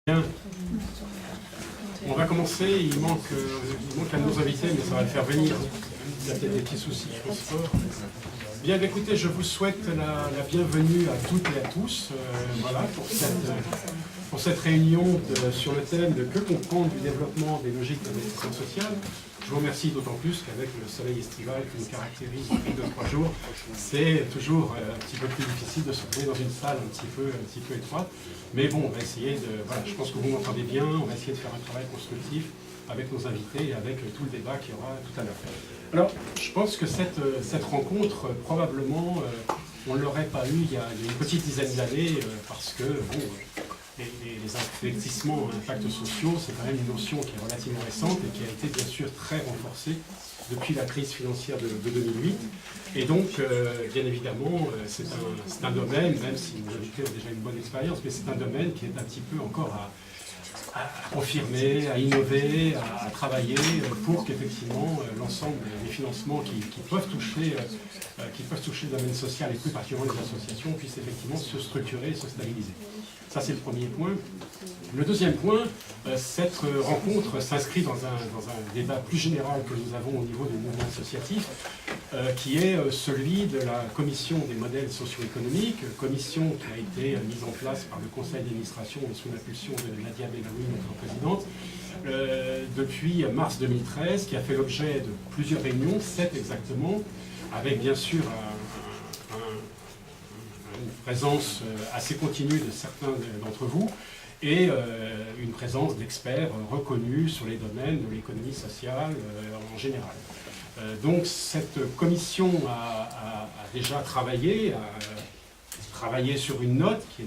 Bien. On va commencer, il manque un de nos invités, mais ça va le faire venir. Il y a peut-être des petits soucis de transport. Bien, écoutez, je vous souhaite la bienvenue à toutes et à tous voilà, pour cette réunion sur le thème de que comprendre du développement des logiques d'investissement social. Je vous remercie d'autant plus qu'avec le soleil estival qui nous caractérise depuis 2-3 jours, c'est toujours un petit peu plus difficile de se retrouver dans une salle un petit peu étroite. Mais bon, on va essayer de... Voilà, je pense que vous m'entendez bien, on va essayer de faire un travail constructif avec nos invités et avec tout le débat qu'il y aura tout à l'heure. Alors, je pense que cette rencontre, probablement, on ne l'aurait pas eue il y a une petite dizaine d'années, parce que, bon... Les investissements à impact sociaux, c'est quand même une notion qui est relativement récente et qui a été bien sûr très renforcée depuis la crise financière de 2008. Et donc, bien évidemment, c'est un domaine, même si nos invités ont déjà une bonne expérience, mais c'est un domaine qui est un petit peu encore à confirmer, à innover, à travailler pour qu'effectivement l'ensemble des financements qui peuvent toucher le domaine social et plus particulièrement les associations puissent effectivement se structurer et se stabiliser. Ça, c'est le premier point. Le deuxième point, cette rencontre s'inscrit dans un débat plus général que nous avons au niveau du mouvement associatif, qui est celui de la commission des modèles socio-économiques, commission qui a été mise en place par le conseil d'administration et sous l'impulsion de Nadia Benaoui, notre présidente, depuis mars 2013, qui a fait l'objet de plusieurs réunions, 7 exactement, avec bien sûr une présence assez continue de certains d'entre vous et une présence d'experts reconnus sur les domaines de l'économie sociale en général. Donc cette commission a déjà travaillé sur une note qui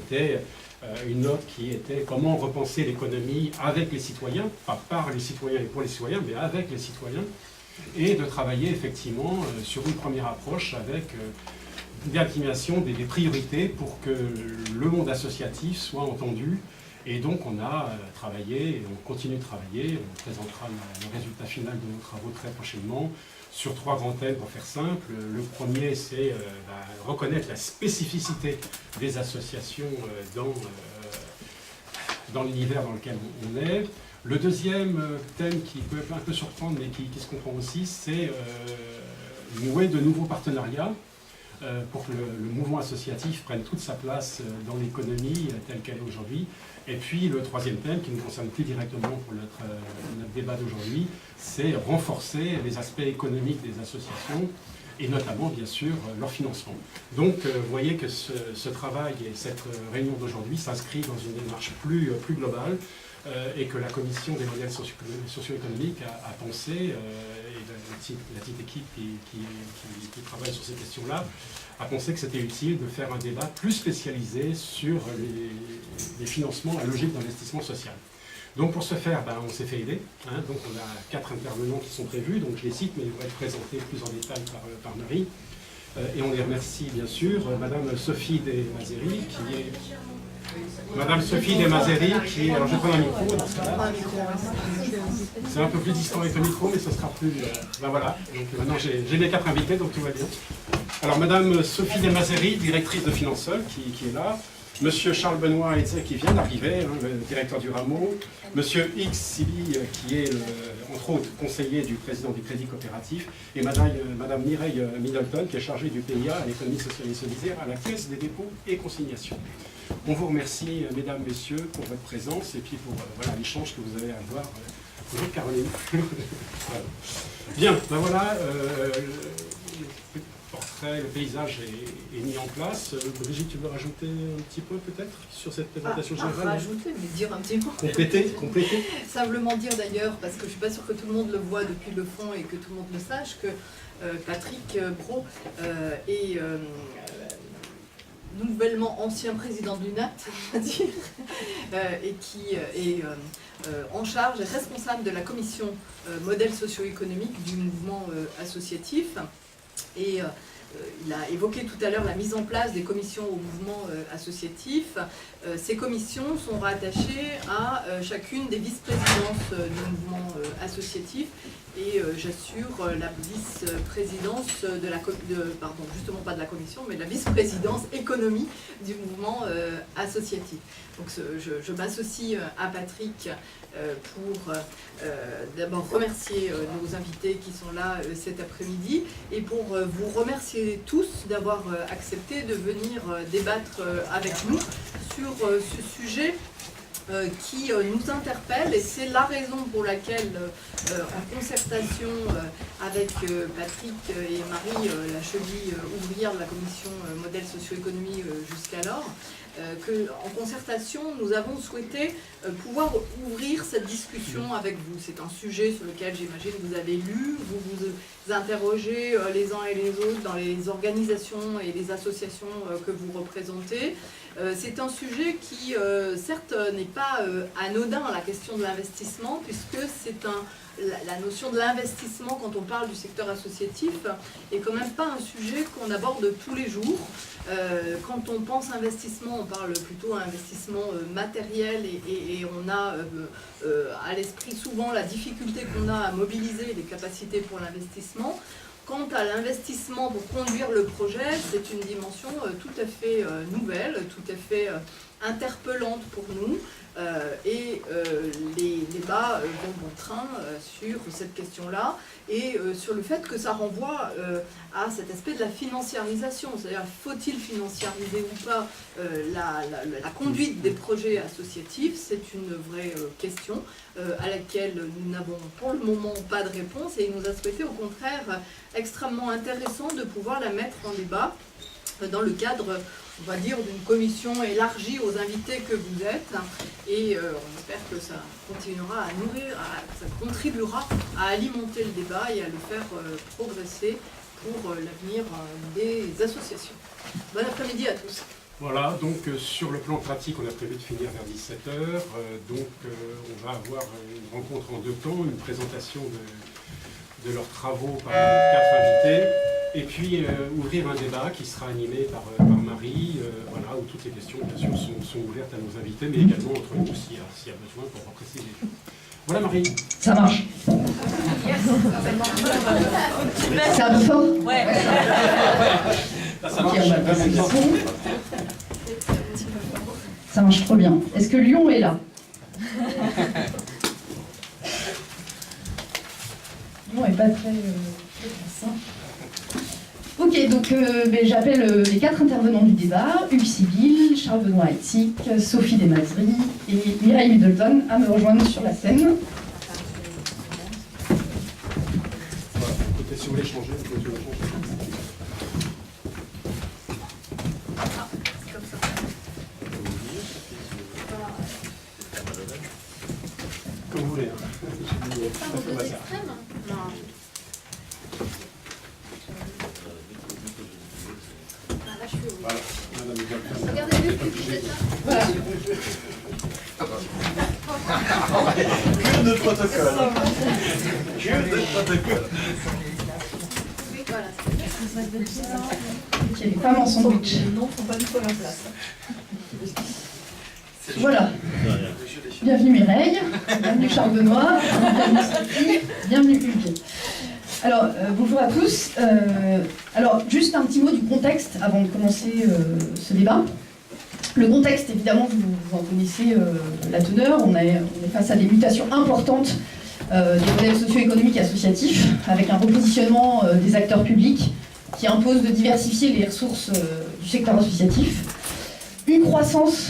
était comment repenser l'économie avec les citoyens, pas par les citoyens et pour les citoyens, mais avec les citoyens, et de travailler effectivement sur une première approche avec détermination des priorités pour que le monde associatif soit entendu. Et donc on a travaillé et on continue de travailler. On présentera le résultat final de nos travaux très prochainement sur 3 grands thèmes pour faire simple. Le premier, c'est reconnaître la spécificité des associations dans l'univers dans lequel on est. Le deuxième thème qui peut un peu surprendre mais qui se comprend aussi, c'est nouer de nouveaux partenariats pour que le mouvement associatif prenne toute sa place dans l'économie telle qu'elle est aujourd'hui. Et puis le troisième thème, qui nous concerne plus directement pour notre débat d'aujourd'hui, c'est renforcer les aspects économiques des associations et notamment, bien sûr, leur financement. Donc, vous voyez que ce travail et cette réunion d'aujourd'hui s'inscrit dans une démarche plus globale et que la commission des modèles socio-économiques a pensé, et la petite équipe qui travaille sur ces questions-là, a pensé que c'était utile de faire un débat plus spécialisé sur les financements à logique d'investissement social. Donc pour ce faire, on s'est fait aider. Donc on a 4 intervenants qui sont prévus, donc je les cite, mais ils vont être présentés plus en détail par Marie. Et on les remercie bien sûr. Madame Sophie Desmazeries, qui est... Madame Sophie Desmazeries, qui est... Alors je vais prendre un micro dans ce cas-là. C'est un peu plus distant avec le micro, mais ce sera plus... voilà, donc maintenant j'ai mes 4 invités, donc tout va bien. Alors Madame Sophie Desmazeries, directrice de Finansol, qui est là. Monsieur Charles Benoît Hetze, qui vient d'arriver, le directeur du rameau. Monsieur X Sibi, qui est, entre autres, conseiller du président du Crédit Coopératif. Et Madame Mireille Middleton, qui est chargée du PIA à l'économie sociale et solidaire à la Caisse des dépôts et consignations. On vous remercie, mesdames, messieurs, pour votre présence et puis pour l'échange que vous allez avoir. Bonjour Caroline. Voilà. Bien, voilà. Le paysage est mis en place. Brigitte, tu veux rajouter un petit peu peut-être sur cette présentation générale? Rajouter, mais dire un petit mot. Compléter. Simplement dire d'ailleurs, parce que je ne suis pas sûre que tout le monde le voit depuis le fond et que tout le monde le sache, que Patrick Brault est nouvellement ancien président de l'UNAT, on va dire, et qui est en charge et responsable de la commission modèle socio-économique du mouvement associatif. Et il a évoqué tout à l'heure la mise en place des commissions au mouvement associatif. Ces commissions sont rattachées à chacune des vice-présidences du mouvement associatif et j'assure la vice-présidence justement pas de la commission, mais de la vice-présidence économie du mouvement associatif. Donc je m'associe à Patrick pour d'abord remercier nos invités qui sont là cet après-midi et pour vous remercier tous d'avoir accepté de venir débattre avec nous sur ce sujet qui nous interpelle, et c'est la raison pour laquelle, en concertation avec Patrick et Marie, la cheville ouvrière de la commission modèle socio-économie jusqu'alors, en concertation, nous avons souhaité pouvoir ouvrir cette discussion avec vous. C'est un sujet sur lequel j'imagine que vous avez lu, vous vous interrogez les uns et les autres dans les organisations et les associations que vous représentez. C'est un sujet qui, certes, n'est pas anodin, la question de l'investissement, puisque c'est la notion de l'investissement, quand on parle du secteur associatif, est quand même pas un sujet qu'on aborde tous les jours. Quand on pense investissement, on parle plutôt investissement matériel et on a à l'esprit souvent la difficulté qu'on a à mobiliser les capacités pour l'investissement. Quant à l'investissement pour conduire le projet, c'est une dimension tout à fait nouvelle, tout à fait interpellante pour nous. Et les débats vont bon train sur cette question-là et sur le fait que ça renvoie à cet aspect de la financiarisation. C'est-à-dire, faut-il financiariser ou pas la conduite des projets associatifs? C'est une vraie question à laquelle nous n'avons pour le moment pas de réponse, et il nous a souhaité au contraire extrêmement intéressant de pouvoir la mettre en débat dans le cadre, on va dire, d'une commission élargie aux invités que vous êtes, et on espère que ça continuera à nourrir, ça contribuera à alimenter le débat et à le faire progresser pour l'avenir des associations. Bon après-midi à tous. Voilà, donc sur le plan pratique, on a prévu de finir vers 17h, on va avoir une rencontre en deux temps, une présentation de leurs travaux par 4 invités, et puis ouvrir un débat qui sera animé par Marie, voilà, où toutes les questions bien sûr sont ouvertes à nos invités, mais également entre nous s'il y a besoin pour repréciser les choses. Voilà Marie. Ça marche. C'est un peu fort. Ouais. Ça marche. Ça marche trop bien. Est-ce que Lyon est là? Lyon est pas très simple. Ok, donc j'appelle les 4 intervenants du débat, Hugues Sibyl, Charles Benoît Heitzig, Sophie Desmazeries et Mireille Middleton à me rejoindre sur la scène. Voilà, écoutez, si vous voulez changer, vous pouvez changer. Comme vous voulez. Voilà, madame Middleton. Regardez-le, Voilà. Que de protocole. Que de protocole. Ok, les femmes en sandwich. Voilà. Bienvenue Mireille, bienvenue Charles Benoît, bienvenue Sophie, bienvenue Hugues. Alors, bonjour à tous. Alors, juste un petit mot du contexte avant de commencer ce débat. Le contexte, évidemment, vous en connaissez la teneur. On est face à des mutations importantes des modèles socio-économiques et associatifs, avec un repositionnement des acteurs publics qui impose de diversifier les ressources du secteur associatif. Une croissance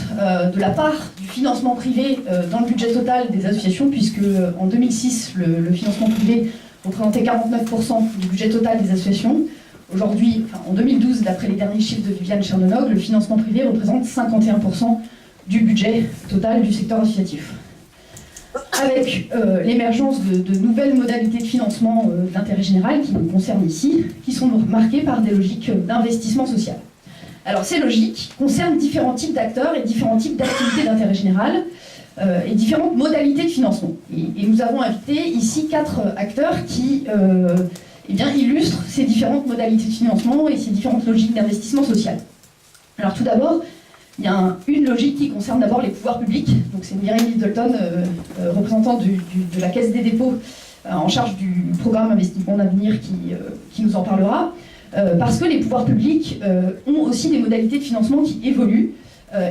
de la part du financement privé dans le budget total des associations, puisque en 2006, le financement privé représentait 49% du budget total des associations. Aujourd'hui, en 2012, d'après les derniers chiffres de Viviane Chernonog, le financement privé représente 51% du budget total du secteur associatif. Avec l'émergence de nouvelles modalités de financement d'intérêt général qui nous concernent ici, qui sont marquées par des logiques d'investissement social. Alors ces logiques concernent différents types d'acteurs et différents types d'activités d'intérêt général et différentes modalités de financement. Et nous avons invité ici 4 acteurs qui illustrent ces différentes modalités de financement et ces différentes logiques d'investissement social. Alors tout d'abord, il y a une logique qui concerne d'abord les pouvoirs publics. Donc c'est Mireille Middleton, représentante de la Caisse des dépôts en charge du programme Investissement d'avenir qui nous en parlera, parce que les pouvoirs publics ont aussi des modalités de financement qui évoluent,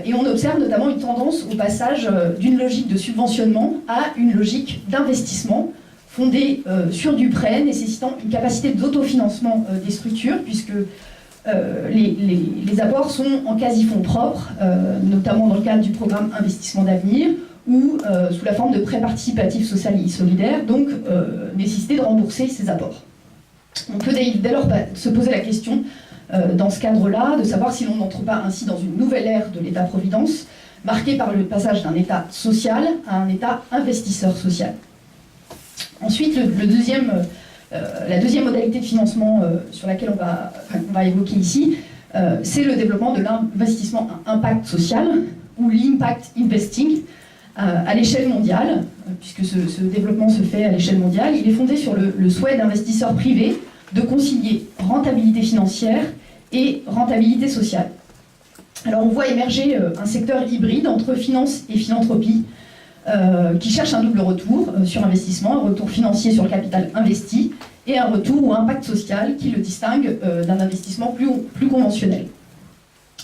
et on observe notamment une tendance au passage d'une logique de subventionnement à une logique d'investissement fondée sur du prêt, nécessitant une capacité d'autofinancement des structures, puisque les apports sont en quasi-fonds propres, notamment dans le cadre du programme Investissement d'avenir, ou sous la forme de prêts participatifs social et solidaires, donc nécessité de rembourser ces apports. On peut dès lors se poser la question, dans ce cadre-là, de savoir si l'on n'entre pas ainsi dans une nouvelle ère de l'État-providence, marquée par le passage d'un État social à un État investisseur social. Ensuite, la deuxième modalité de financement sur laquelle on va évoquer ici, c'est le développement de l'investissement à impact social, ou l'impact investing, à l'échelle mondiale, puisque ce développement se fait à l'échelle mondiale. Il est fondé sur le souhait d'investisseurs privés de concilier rentabilité financière et rentabilité sociale. Alors on voit émerger un secteur hybride entre finance et philanthropie, qui cherche un double retour sur investissement, un retour financier sur le capital investi et un retour ou impact social qui le distingue d'un investissement plus conventionnel.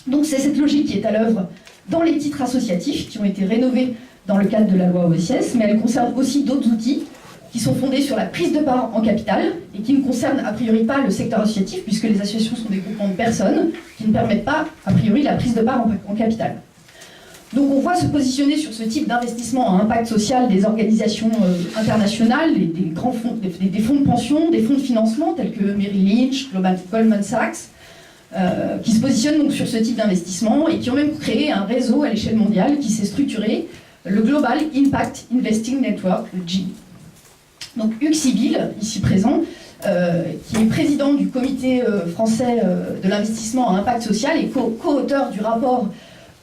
Donc c'est cette logique qui est à l'œuvre dans les titres associatifs qui ont été rénovés dans le cadre de la loi OSS, mais elle concerne aussi d'autres outils qui sont fondés sur la prise de part en capital et qui ne concernent a priori pas le secteur associatif, puisque les associations sont des groupements de personnes qui ne permettent pas a priori la prise de part en capital. Donc on voit se positionner sur ce type d'investissement à impact social des organisations internationales, des fonds de pension, des fonds de financement tels que Merrill Lynch, Goldman Sachs, qui se positionnent donc sur ce type d'investissement et qui ont même créé un réseau à l'échelle mondiale qui s'est structuré, le Global Impact Investing Network, le GIN. Donc Hugues Sibyl, ici présent, qui est président du comité français de l'investissement à impact social et co-auteur du rapport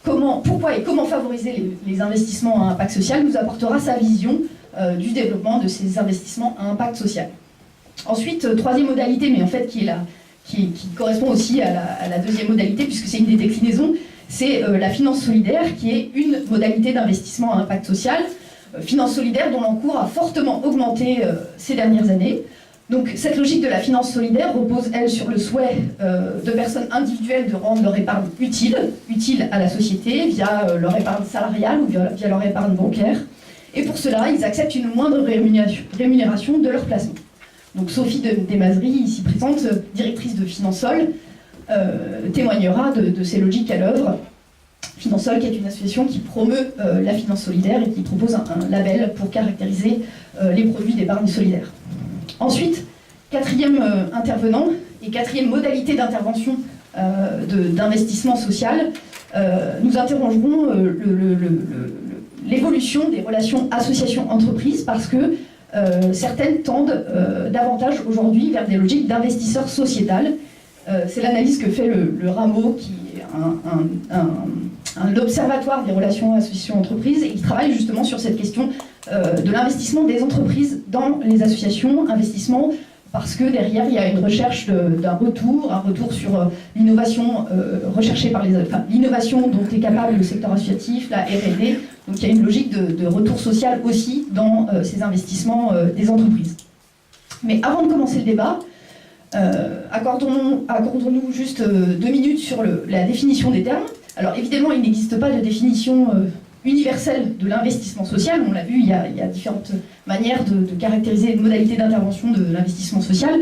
Pourquoi et comment favoriser les investissements à impact social, nous apportera sa vision du développement de ces investissements à impact social. Ensuite, troisième modalité, mais en fait qui correspond aussi à la deuxième modalité, puisque c'est une des déclinaisons, c'est la finance solidaire, qui est une modalité d'investissement à impact social. Finance solidaire dont l'encours a fortement augmenté ces dernières années. Donc cette logique de la finance solidaire repose, elle, sur le souhait de personnes individuelles de rendre leur épargne utile à la société via leur épargne salariale ou via leur épargne bancaire. Et pour cela, ils acceptent une moindre rémunération de leur placement. Donc Sophie Desmazeries, ici présente, directrice de Finansol, témoignera de ces logiques à l'œuvre. Finansol, qui est une association qui promeut la finance solidaire et qui propose un label pour caractériser les produits d'épargne solidaire. Ensuite, quatrième intervenant et quatrième modalité d'intervention d'investissement social, nous interrogerons l'évolution des relations association-entreprise parce que certaines tendent davantage aujourd'hui vers des logiques d'investisseurs sociétal. C'est l'analyse que fait le Rameau, qui est un observatoire des relations association-entreprise et qui travaille justement sur cette question de l'investissement des entreprises dans les associations, investissement parce que derrière il y a une recherche d'un retour, un retour sur l'innovation recherchée par l'innovation dont est capable le secteur associatif, la R&D, donc il y a une logique de retour social aussi dans ces investissements des entreprises. Mais avant de commencer le débat, accordons-nous juste 2 minutes sur la définition des termes. Alors évidemment, il n'existe pas de définition universelle de l'investissement social. On l'a vu, il y a différentes manières de caractériser les modalités d'intervention de l'investissement social.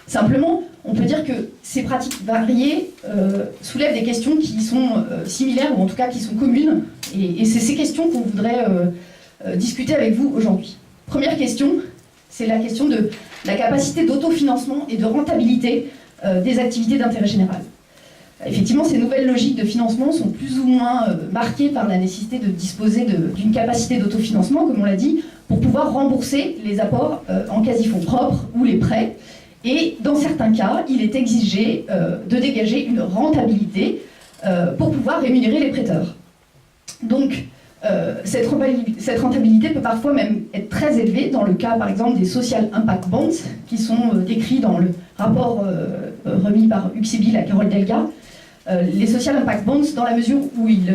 Simplement, on peut dire que ces pratiques variées soulèvent des questions qui sont similaires, ou en tout cas qui sont communes. Et c'est ces questions qu'on voudrait discuter avec vous aujourd'hui. Première question, c'est la question de la capacité d'autofinancement et de rentabilité des activités d'intérêt général. Effectivement, ces nouvelles logiques de financement sont plus ou moins marquées par la nécessité de disposer d'une capacité d'autofinancement, comme on l'a dit, pour pouvoir rembourser les apports en quasi-fonds propres ou les prêts. Et dans certains cas, il est exigé de dégager une rentabilité pour pouvoir rémunérer les prêteurs. Donc, cette rentabilité peut parfois même être très élevée dans le cas, par exemple, des Social Impact Bonds, qui sont décrits dans le rapport remis par Hugues Sibyl à Carole Delga. Les Social Impact Bonds, dans la mesure où ils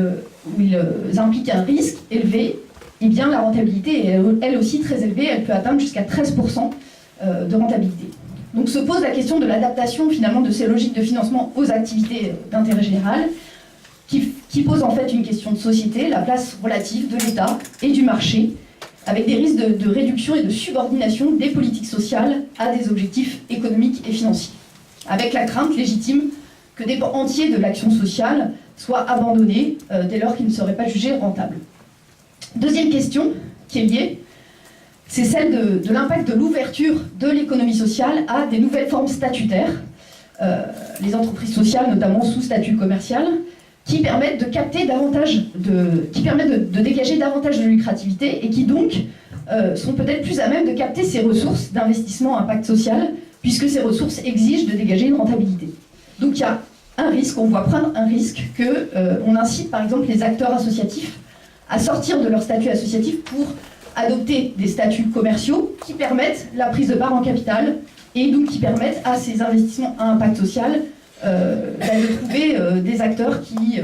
impliquent un risque élevé eh bien la rentabilité est elle aussi très élevée, elle peut atteindre jusqu'à 13% de rentabilité. Donc se pose la question de l'adaptation finalement de ces logiques de financement aux activités d'intérêt général, qui pose en fait une question de société, la place relative de l'État et du marché, avec des risques de réduction et de subordination des politiques sociales à des objectifs économiques et financiers, avec la crainte légitime que des pans entiers de l'action sociale soient abandonnés dès lors qu'ils ne seraient pas jugés rentables. Deuxième question qui est liée, c'est celle de l'impact de l'ouverture de l'économie sociale à des nouvelles formes statutaires, les entreprises sociales notamment sous statut commercial, qui permettent de capter davantage de dégager davantage de lucrativité et qui donc sont peut-être plus à même de capter ces ressources d'investissement à impact social, puisque ces ressources exigent de dégager une rentabilité. Donc il y a un risque, on voit prendre un risque qu'on incite par exemple les acteurs associatifs à sortir de leur statut associatif pour adopter des statuts commerciaux qui permettent la prise de part en capital et donc qui permettent à ces investissements à impact social de trouver des acteurs qui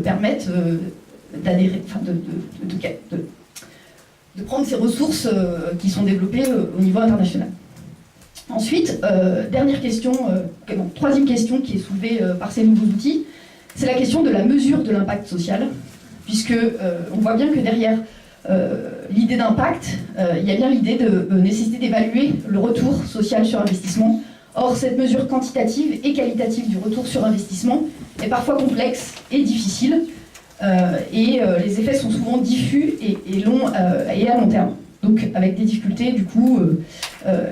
permettent d'adhérer, enfin de prendre ces ressources qui sont développées au niveau international. Ensuite, troisième question qui est soulevée par ces nouveaux outils, c'est la question de la mesure de l'impact social, puisque on voit bien que derrière l'idée d'impact, il y a bien l'idée de nécessité d'évaluer le retour social sur investissement. Or, cette mesure quantitative et qualitative du retour sur investissement est parfois complexe et difficile, et les effets sont souvent diffus et longs et à long terme. Donc, avec des difficultés, du coup,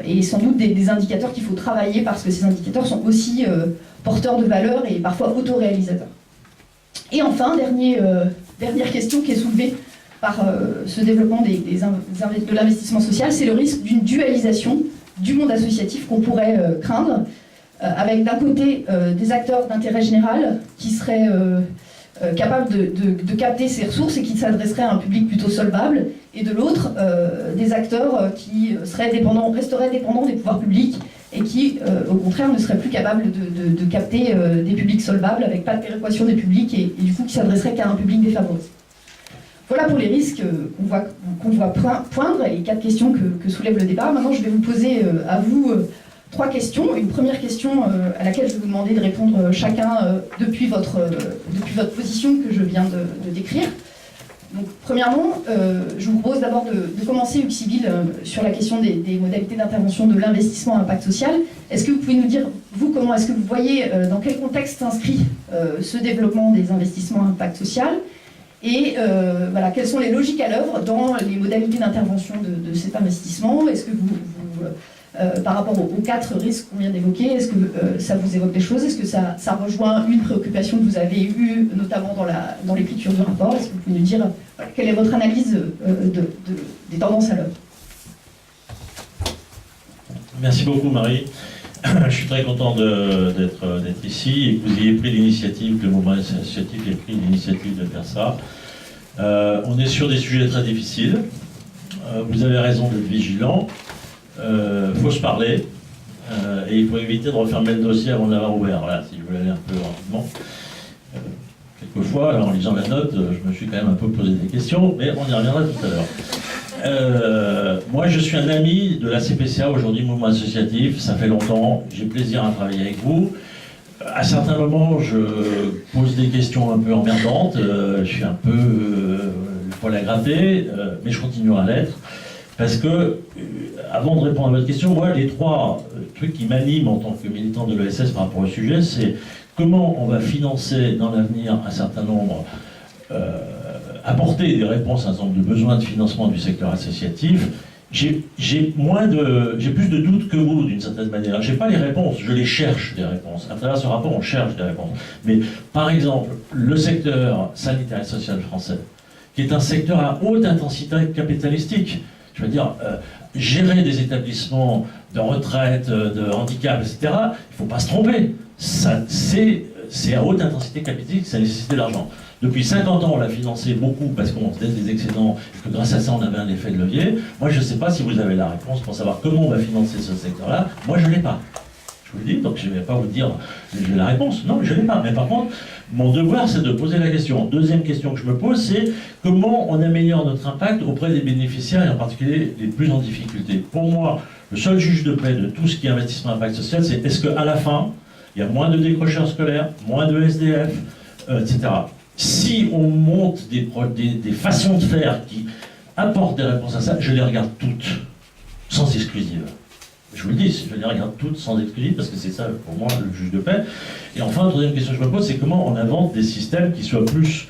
et sans doute des indicateurs qu'il faut travailler parce que ces indicateurs sont aussi porteurs de valeur et parfois autoréalisateurs. Et enfin, dernière question qui est soulevée par ce développement de l'investissement social, c'est le risque d'une dualisation du monde associatif qu'on pourrait craindre, avec d'un côté des acteurs d'intérêt général qui seraient capables de capter ces ressources et qui s'adresseraient à un public plutôt solvable, et de l'autre des acteurs qui resteraient dépendants des pouvoirs publics et qui, au contraire, ne seraient plus capables de capter des publics solvables avec pas de péréquation des publics et du coup qui s'adresseraient qu'à un public défavorisé. Voilà pour les risques qu'on voit poindre et 4 questions que soulève le débat. Maintenant, je vais vous poser à vous 3 questions. Une première question à laquelle je vais vous demander de répondre chacun depuis votre position que je viens de décrire. Donc, premièrement, je vous propose d'abord de commencer, Hugues Sibyl, sur la question des modalités d'intervention de l'investissement à impact social. Est-ce que vous pouvez nous dire, vous, comment est-ce que vous voyez, dans quel contexte s'inscrit ce développement des investissements à impact social ? Et voilà, quelles sont les logiques à l'œuvre dans les modalités d'intervention de cet investissement? Est-ce que par rapport aux 4 risques qu'on vient d'évoquer, est-ce que ça vous évoque des choses? Est-ce que ça rejoint une préoccupation que vous avez eue, notamment dans l'écriture du rapport? Est-ce que vous pouvez nous dire quelle est votre analyse des tendances à l'œuvre? Merci beaucoup, Marie. Je suis très content d'être ici et que vous ayez pris l'initiative, que le mouvement associatif ait pris l'initiative de faire ça. On est sur des sujets très difficiles. Vous avez raison d'être vigilant. Il faut se parler et il faut éviter de refermer le dossier avant de l'avoir ouvert. Voilà, si je voulais aller un peu rapidement. Quelquefois, en lisant la note, je me suis quand même un peu posé des questions, mais on y reviendra tout à l'heure. Moi, je suis un ami de la CPCA, aujourd'hui Mouvement Associatif, ça fait longtemps, j'ai plaisir à travailler avec vous. À certains moments, je pose des questions un peu emmerdantes, je suis un peu le poil à gratter, mais je continuerai à l'être. Parce que, avant de répondre à votre question, moi, les 3 trucs qui m'animent en tant que militant de l'ESS par rapport au sujet, c'est comment on va financer dans l'avenir un certain nombre, apporter des réponses à un certain nombre de besoins de financement du secteur associatif. J'ai plus de doutes que vous, d'une certaine manière. Je n'ai pas les réponses, je les cherche, des réponses. À travers ce rapport, on cherche des réponses. Mais, par exemple, le secteur sanitaire et social français, qui est un secteur à haute intensité capitalistique, je veux dire, gérer des établissements de retraite, de handicap, etc., il ne faut pas se tromper. C'est à haute intensité capitalistique, ça nécessite de l'argent. Depuis 50 ans, on l'a financé beaucoup parce qu'on faisait des excédents, et que grâce à ça, on avait un effet de levier. Moi, je ne sais pas si vous avez la réponse pour savoir comment on va financer ce secteur-là. Moi, je ne l'ai pas. Je je vous le dis, donc je ne vais pas vous dire j'ai la réponse. Non, je ne l'ai pas. Mais par contre, mon devoir, c'est de poser la question. Deuxième question que je me pose, c'est comment on améliore notre impact auprès des bénéficiaires, et en particulier les plus en difficulté. Pour moi, le seul juge de paix de tout ce qui est investissement impact social, c'est est-ce qu'à la fin, il y a moins de décrocheurs scolaires, moins de SDF, etc. Si on monte des façons de faire qui apportent des réponses à ça, je les regarde toutes, sans exclusive. Je vous le dis, je les regarde toutes sans exclusive, parce que c'est ça, pour moi, le juge de paix. Et enfin, la troisième question que je me pose, c'est comment on invente des systèmes qui soient plus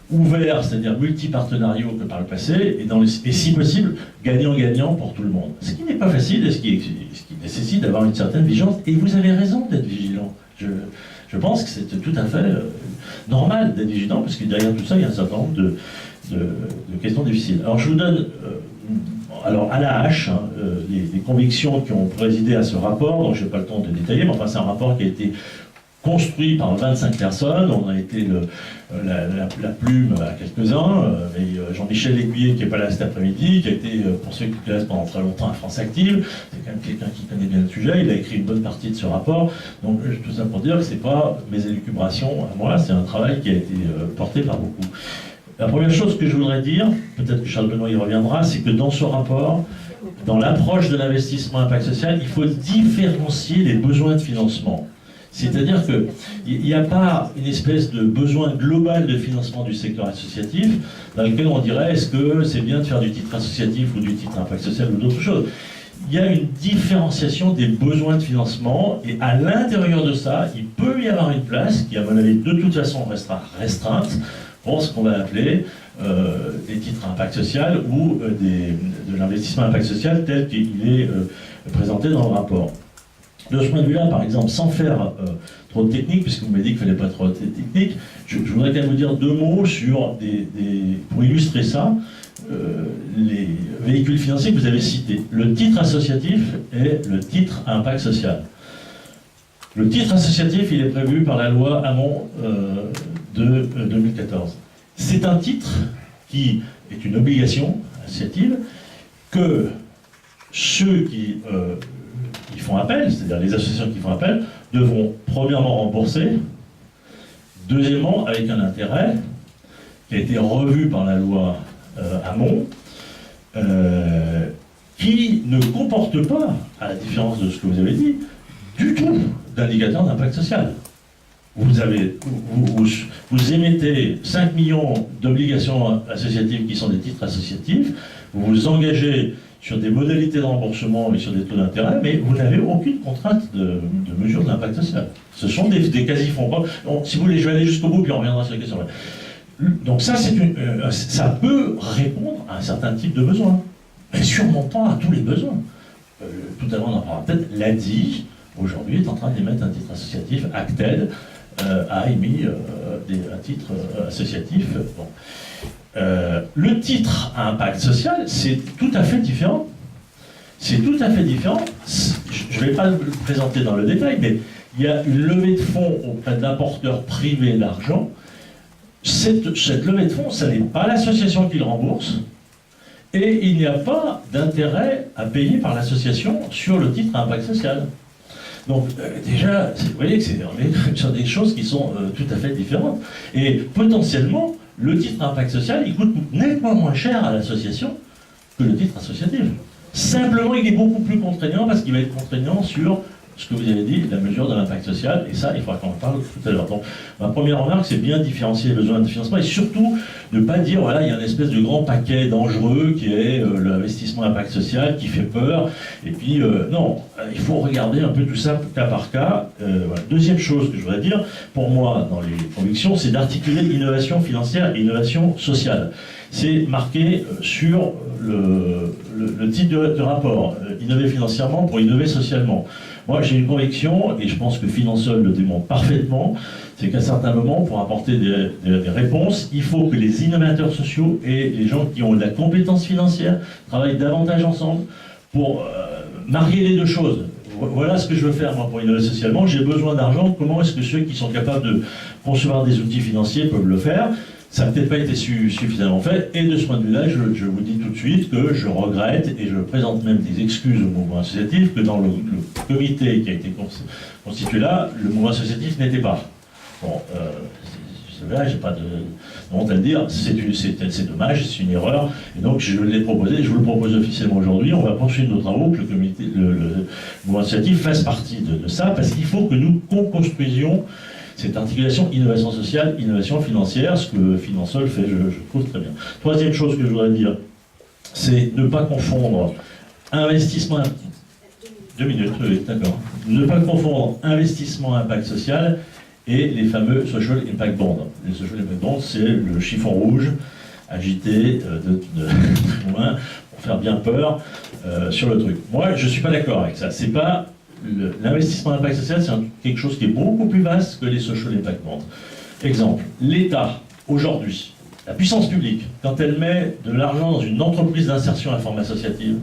ouverts, c'est-à-dire multipartenariaux que par le passé, et si possible, gagnant-gagnant pour tout le monde. Ce qui n'est pas facile, et ce qui nécessite d'avoir une certaine vigilance, et vous avez raison d'être vigilant. Je pense que c'est tout à fait normal d'être vigilant, parce que derrière tout ça, il y a un certain nombre de questions difficiles. Alors je vous donne, alors à la hache, les convictions qui ont présidé à ce rapport, donc je n'ai pas le temps de détailler, mais enfin c'est un rapport qui a été construit par 25 personnes, on a été la plume à quelques-uns, Jean-Michel Lécuyer qui n'est pas là cet après-midi, qui a été, pour ceux qui connaissent pendant très longtemps, à France Active, c'est quand même quelqu'un qui connaît bien le sujet, il a écrit une bonne partie de ce rapport, donc tout ça pour dire que ce n'est pas mes élucubrations à moi, c'est un travail qui a été porté par beaucoup. La première chose que je voudrais dire, peut-être que Charles Benoît y reviendra, c'est que dans ce rapport, dans l'approche de l'investissement impact social, il faut différencier les besoins de financement. C'est-à-dire qu'il n'y a pas une espèce de besoin global de financement du secteur associatif dans lequel on dirait est-ce que c'est bien de faire du titre associatif ou du titre impact social ou d'autres choses. Il y a une différenciation des besoins de financement et à l'intérieur de ça, il peut y avoir une place qui, à mon avis, de toute façon restera restreinte pour ce qu'on va appeler des titres impact social ou de l'investissement impact social tel qu'il est présenté dans le rapport. De ce point de vue-là, par exemple, sans faire trop de technique, puisque vous m'avez dit qu'il ne fallait pas trop de technique, je voudrais quand même vous dire deux mots sur pour illustrer ça, les véhicules financiers que vous avez cités. Le titre associatif et le titre à impact social. Le titre associatif, il est prévu par la loi Hamon de 2014. C'est un titre qui est une obligation associative que ceux qui font appel, c'est-à-dire les associations qui font appel, devront premièrement rembourser, deuxièmement avec un intérêt qui a été revu par la loi Hamon, qui ne comporte pas, à la différence de ce que vous avez dit, du tout d'indicateur d'impact social. Vous émettez 5 millions d'obligations associatives qui sont des titres associatifs, vous vous engagez sur des modalités de remboursement et sur des taux d'intérêt, mais vous n'avez aucune contrainte de mesure de l'impact social. Ce sont des quasi-fonds. Si vous voulez, je vais aller jusqu'au bout, puis on reviendra sur la question. Donc ça, ça peut répondre à un certain type de besoin, mais sûrement pas à tous les besoins. Tout à l'heure, on en parlera peut-être. L'ADI, aujourd'hui, est en train d'émettre un titre associatif. Acted a émis un titre associatif. Bon. Le titre à impact social, c'est tout à fait différent. C'est tout à fait différent. Je ne vais pas le présenter dans le détail, mais il y a une levée de fonds auprès d'apporteurs privés d'argent. Cette levée de fonds, ce n'est pas l'association qui le rembourse, et il n'y a pas d'intérêt à payer par l'association sur le titre à impact social. Donc déjà, vous voyez que c'est des choses qui sont tout à fait différentes. Et potentiellement, le titre impact social, il coûte nettement moins cher à l'association que le titre associatif. Simplement, il est beaucoup plus contraignant parce qu'il va être contraignant sur ce que vous avez dit, la mesure de l'impact social, et ça, il faudra qu'on en parle tout à l'heure. Donc, ma première remarque, c'est bien différencier les besoins de financement, et surtout, ne pas dire, voilà, il y a une espèce de grand paquet dangereux qui est l'investissement impact social, qui fait peur, et puis, non, il faut regarder un peu tout ça cas par cas. Voilà. Deuxième chose que je voudrais dire, pour moi, dans les convictions, c'est d'articuler innovation financière et innovation sociale. C'est marqué sur le titre de rapport, innover financièrement pour innover socialement. Moi, j'ai une conviction, et je pense que Finansol le démontre parfaitement, c'est qu'à certains moments, pour apporter des réponses, il faut que les innovateurs sociaux et les gens qui ont de la compétence financière travaillent davantage ensemble pour marier les deux choses. Voilà ce que je veux faire, moi, pour innover socialement. J'ai besoin d'argent. Comment est-ce que ceux qui sont capables de concevoir des outils financiers peuvent le faire? Ça n'a peut-être pas été suffisamment fait, et de ce point de vue-là, je vous dis tout de suite que je regrette, et je présente même des excuses au mouvement associatif, que dans le comité qui a été constitué là, le mouvement associatif n'était pas. Bon, c'est vrai, j'ai pas de honte à le dire, c'est dommage, c'est une erreur, et donc je l'ai proposé, je vous le propose officiellement aujourd'hui, on va poursuivre nos travaux, que le mouvement associatif fasse partie de ça, parce qu'il faut que nous construisions cette articulation innovation sociale, innovation financière, ce que Finansol fait, je trouve très bien. Troisième chose que je voudrais dire, c'est ne pas confondre investissement... 2 minutes, oui, d'accord. Ne pas confondre investissement impact social et les fameux Social Impact Bonds. Les Social Impact Bonds, c'est le chiffon rouge agité loin pour faire bien peur sur le truc. Moi, je ne suis pas d'accord avec ça. C'est pas... L'investissement impact social, c'est quelque chose qui est beaucoup plus vaste que les social impact bonds. Exemple, l'État, aujourd'hui, la puissance publique, quand elle met de l'argent dans une entreprise d'insertion à forme associative,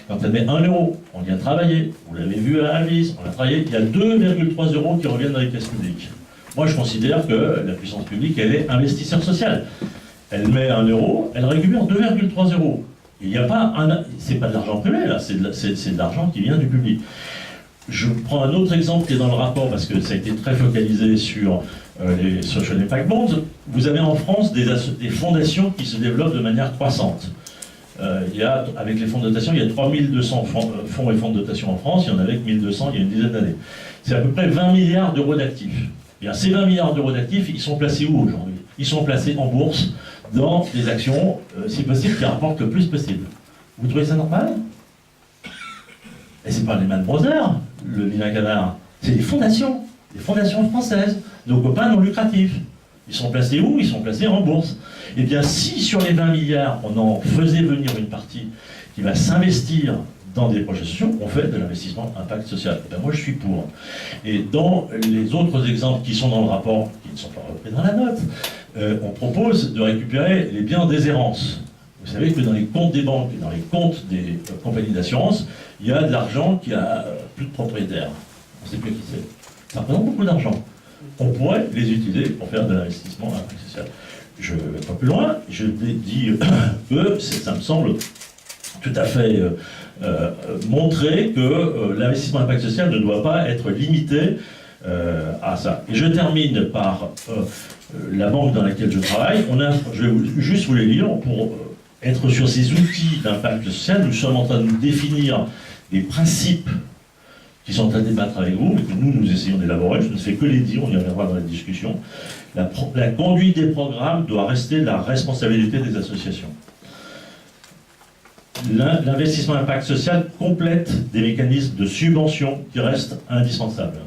quand elle met 1 euro, on vient travailler, vous l'avez vu à Avis, on a travaillé, il y a 2,3 euros qui reviennent dans les caisses publiques. Moi, je considère que la puissance publique, elle est investisseur social. Elle met 1 euro, elle récupère 2,3 euros. Il n'y a pas c'est pas de l'argent privé, là, c'est de l'argent qui vient du public. Je prends un autre exemple qui est dans le rapport, parce que ça a été très focalisé sur les Social Impact Bonds. Vous avez en France des fondations qui se développent de manière croissante. Avec les fonds de dotation, il y a 3200 fonds et fonds de dotation en France, il y en avait que 1200 il y a une dizaine d'années. C'est à peu près 20 milliards d'euros d'actifs. Bien, ces 20 milliards d'euros d'actifs, ils sont placés où aujourd'hui? Ils sont placés en bourse, dans des actions, si possible, qui rapportent le plus possible. Vous trouvez ça normal? Et c'est pas les Man Brothers, le vilain canard, c'est des fondations françaises, nos copains non lucratifs. Ils sont placés où? Ils sont placés en bourse. Eh bien, si sur les 20 milliards, on en faisait venir une partie qui va s'investir dans des projets sociaux, on fait de l'investissement impact social. Eh bien, moi, je suis pour. Et dans les autres exemples qui sont dans le rapport, qui ne sont pas repris dans la note, on propose de récupérer les biens en déshérence. Vous savez que dans les comptes des banques et dans les comptes des compagnies d'assurance, il y a de l'argent qui a plus de propriétaires. On ne sait plus qui c'est. Ça représente beaucoup d'argent. On pourrait les utiliser pour faire de l'investissement impact social. Je ne vais pas plus loin, je dis que ça me semble tout à fait montrer que l'investissement impact social ne doit pas être limité à ça. Et je termine par la banque dans laquelle je travaille. Je vais juste vous les lire pour être sur ces outils d'impact social. Nous sommes en train de nous définir des principes qui sont à débattre avec vous, et que nous essayons d'élaborer. Je ne fais que les dire, on y reviendra dans la discussion. La conduite des programmes doit rester la responsabilité des associations. L'investissement impact social complète des mécanismes de subvention qui restent indispensables.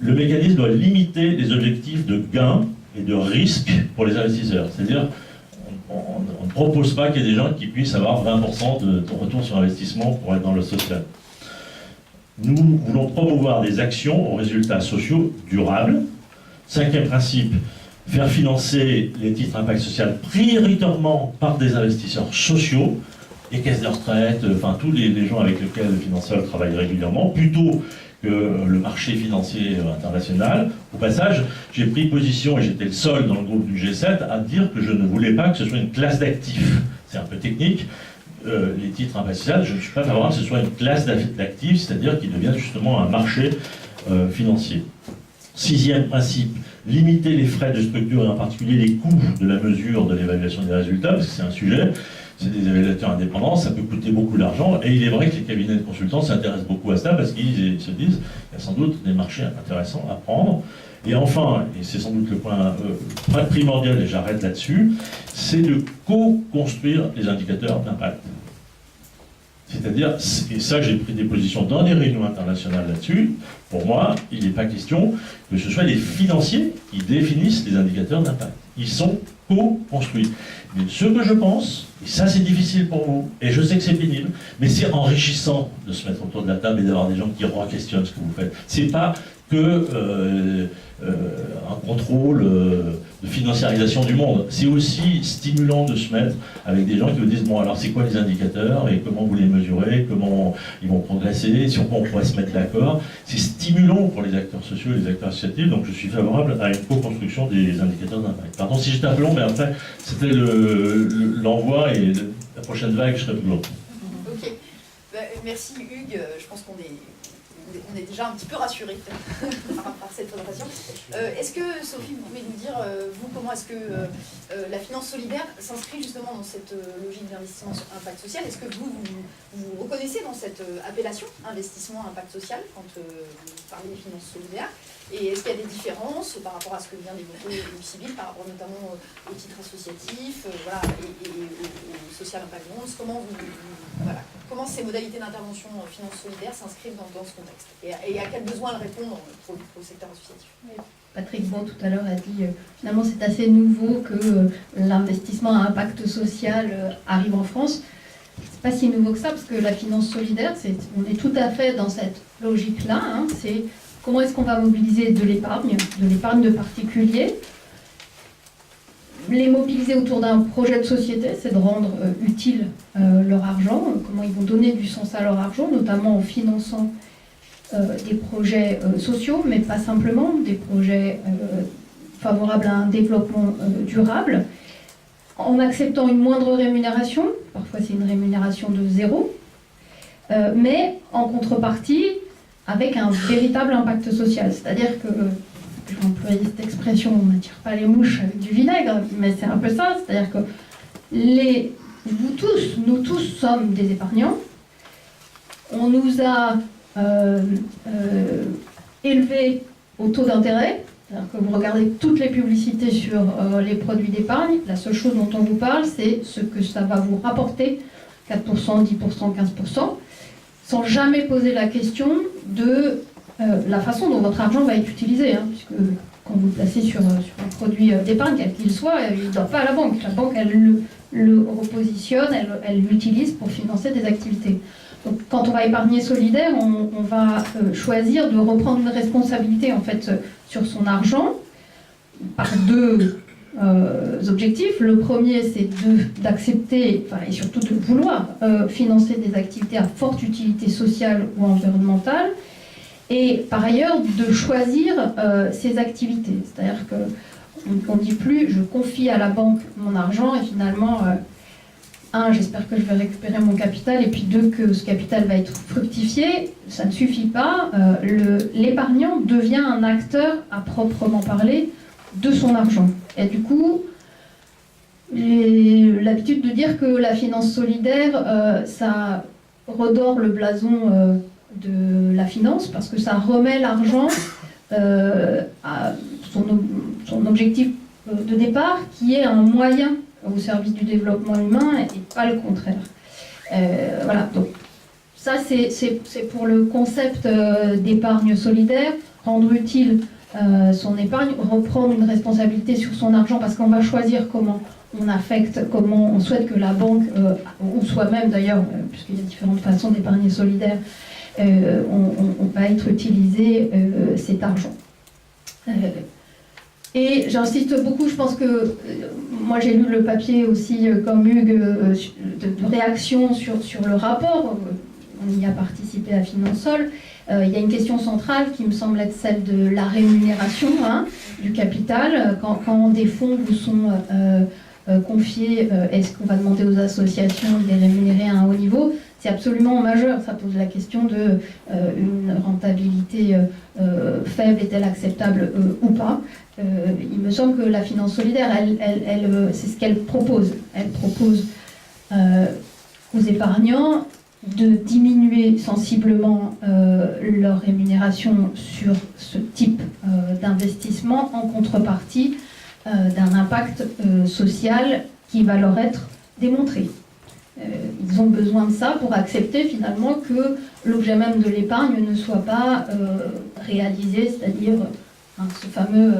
Le mécanisme doit limiter les objectifs de gains et de risques pour les investisseurs. C'est-à-dire, on ne propose pas qu'il y ait des gens qui puissent avoir 20% de retour sur investissement pour être dans le social. Nous voulons promouvoir des actions aux résultats sociaux durables. 5e principe, faire financer les titres impact social prioritairement par des investisseurs sociaux, les caisses de retraite, enfin tous les gens avec lesquels le Finansol travaille régulièrement, plutôt que le marché financier international. Au passage, j'ai pris position, et j'étais le seul dans le groupe du G7, à dire que je ne voulais pas que ce soit une classe d'actifs. C'est un peu technique. Les titres impact social, je ne suis pas favorable que ce soit une classe d'actifs, c'est-à-dire qu'ils deviennent justement un marché financier. 6e principe, limiter les frais de structure et en particulier les coûts de la mesure de l'évaluation des résultats, parce que c'est un sujet, c'est des évaluateurs indépendants, ça peut coûter beaucoup d'argent, et il est vrai que les cabinets de consultants s'intéressent beaucoup à ça, parce qu'ils se disent qu'il y a sans doute des marchés intéressants à prendre. Et enfin, et c'est sans doute le point primordial, et j'arrête là-dessus, c'est de co-construire les indicateurs d'impact. C'est-à-dire, et ça j'ai pris des positions dans des réunions internationales là-dessus, pour moi, il n'est pas question que ce soit les financiers qui définissent les indicateurs d'impact. Ils sont co-construit. Mais ce que je pense, et ça c'est difficile pour vous, et je sais que c'est pénible, mais c'est enrichissant de se mettre autour de la table et d'avoir des gens qui re-questionnent ce que vous faites. C'est pas que un contrôle de financiarisation du monde. C'est aussi stimulant de se mettre avec des gens qui vous disent bon alors c'est quoi les indicateurs et comment vous les mesurez, comment ils vont progresser, sur quoi on pourrait se mettre d'accord. C'est stimulant pour les acteurs sociaux et les acteurs associatifs, donc je suis favorable à une co-construction des indicateurs d'impact. Pardon si j'étais un peu long, mais après c'était l'envoi et la prochaine vague je serai plus long. Ok, merci Hugues, je pense qu'on est déjà un petit peu rassurés par cette présentation. Est-ce que, Sophie, vous pouvez nous dire, vous, comment est-ce que la finance solidaire s'inscrit justement dans cette logique d'investissement sur impact social? Est-ce que vous reconnaissez dans cette appellation investissement impact social quand vous parlez des finances solidaires? Et est-ce qu'il y a des différences par rapport à ce que vient d'évoquer Luc Sibylle, par rapport notamment au titre associatif voilà, et au social impact bonds? Voilà, comment ces modalités d'intervention finance solidaire s'inscrivent dans ce contexte? Et à quels besoins elles répondent pour le secteur associatif? Patrick Bon tout à l'heure a dit finalement c'est assez nouveau que l'investissement à impact social arrive en France. C'est pas si nouveau que ça, parce que la finance solidaire, on est tout à fait dans cette logique-là. Hein, c'est comment est-ce qu'on va mobiliser de l'épargne de particuliers, les mobiliser autour d'un projet de société, c'est de rendre utile leur argent, comment ils vont donner du sens à leur argent, notamment en finançant des projets sociaux, mais pas simplement, des projets favorables à un développement durable, en acceptant une moindre rémunération, parfois c'est une rémunération de 0, mais en contrepartie, avec un véritable impact social. C'est-à-dire que, je vais employer cette expression, on n'attire pas les mouches avec du vinaigre, mais c'est un peu ça, c'est-à-dire que nous tous sommes des épargnants, on nous a élevés au taux d'intérêt, c'est-à-dire que vous regardez toutes les publicités sur les produits d'épargne, la seule chose dont on vous parle, c'est ce que ça va vous rapporter, 4%, 10%, 15%, sans jamais poser la question de la façon dont votre argent va être utilisé, hein, puisque quand vous le placez sur un produit d'épargne, quel qu'il soit, il ne doit pas à la banque. La banque, elle le repositionne, elle l'utilise pour financer des activités. Donc, quand on va épargner solidaire, on va choisir de reprendre une responsabilité en fait, sur son argent par deux objectifs. Le premier, c'est d'accepter, et surtout de vouloir financer des activités à forte utilité sociale ou environnementale, et par ailleurs de choisir ces activités. C'est-à-dire qu'on ne dit plus je confie à la banque mon argent et finalement, j'espère que je vais récupérer mon capital, et puis deux, que ce capital va être fructifié. Ça ne suffit pas. L'épargnant devient un acteur à proprement parler de son argent. Et du coup, j'ai l'habitude de dire que la finance solidaire, ça redore le blason de la finance, parce que ça remet l'argent à son objectif de départ, qui est un moyen au service du développement humain, et pas le contraire. Voilà, donc ça c'est pour le concept d'épargne solidaire, rendre utile son épargne, reprendre une responsabilité sur son argent, parce qu'on va choisir comment on affecte, comment on souhaite que la banque, ou soi-même d'ailleurs, puisqu'il y a différentes façons d'épargner solidaire, on va être utilisé cet argent. Et j'insiste beaucoup, je pense que moi j'ai lu le papier aussi comme Hugues de réaction sur le rapport, on y a participé à Finansol. Il y a une question centrale qui me semble être celle de la rémunération du capital. Quand des fonds vous sont confiés, est-ce qu'on va demander aux associations de les rémunérer à un haut niveau? C'est absolument majeur, ça pose la question de une rentabilité faible, est-elle acceptable ou pas. Il me semble que la finance solidaire, c'est ce qu'elle propose. Elle propose aux épargnants de diminuer sensiblement leur rémunération sur ce type d'investissement en contrepartie d'un impact social qui va leur être démontré. Ils ont besoin de ça pour accepter finalement que l'objet même de l'épargne ne soit pas réalisé, c'est-à-dire ce fameux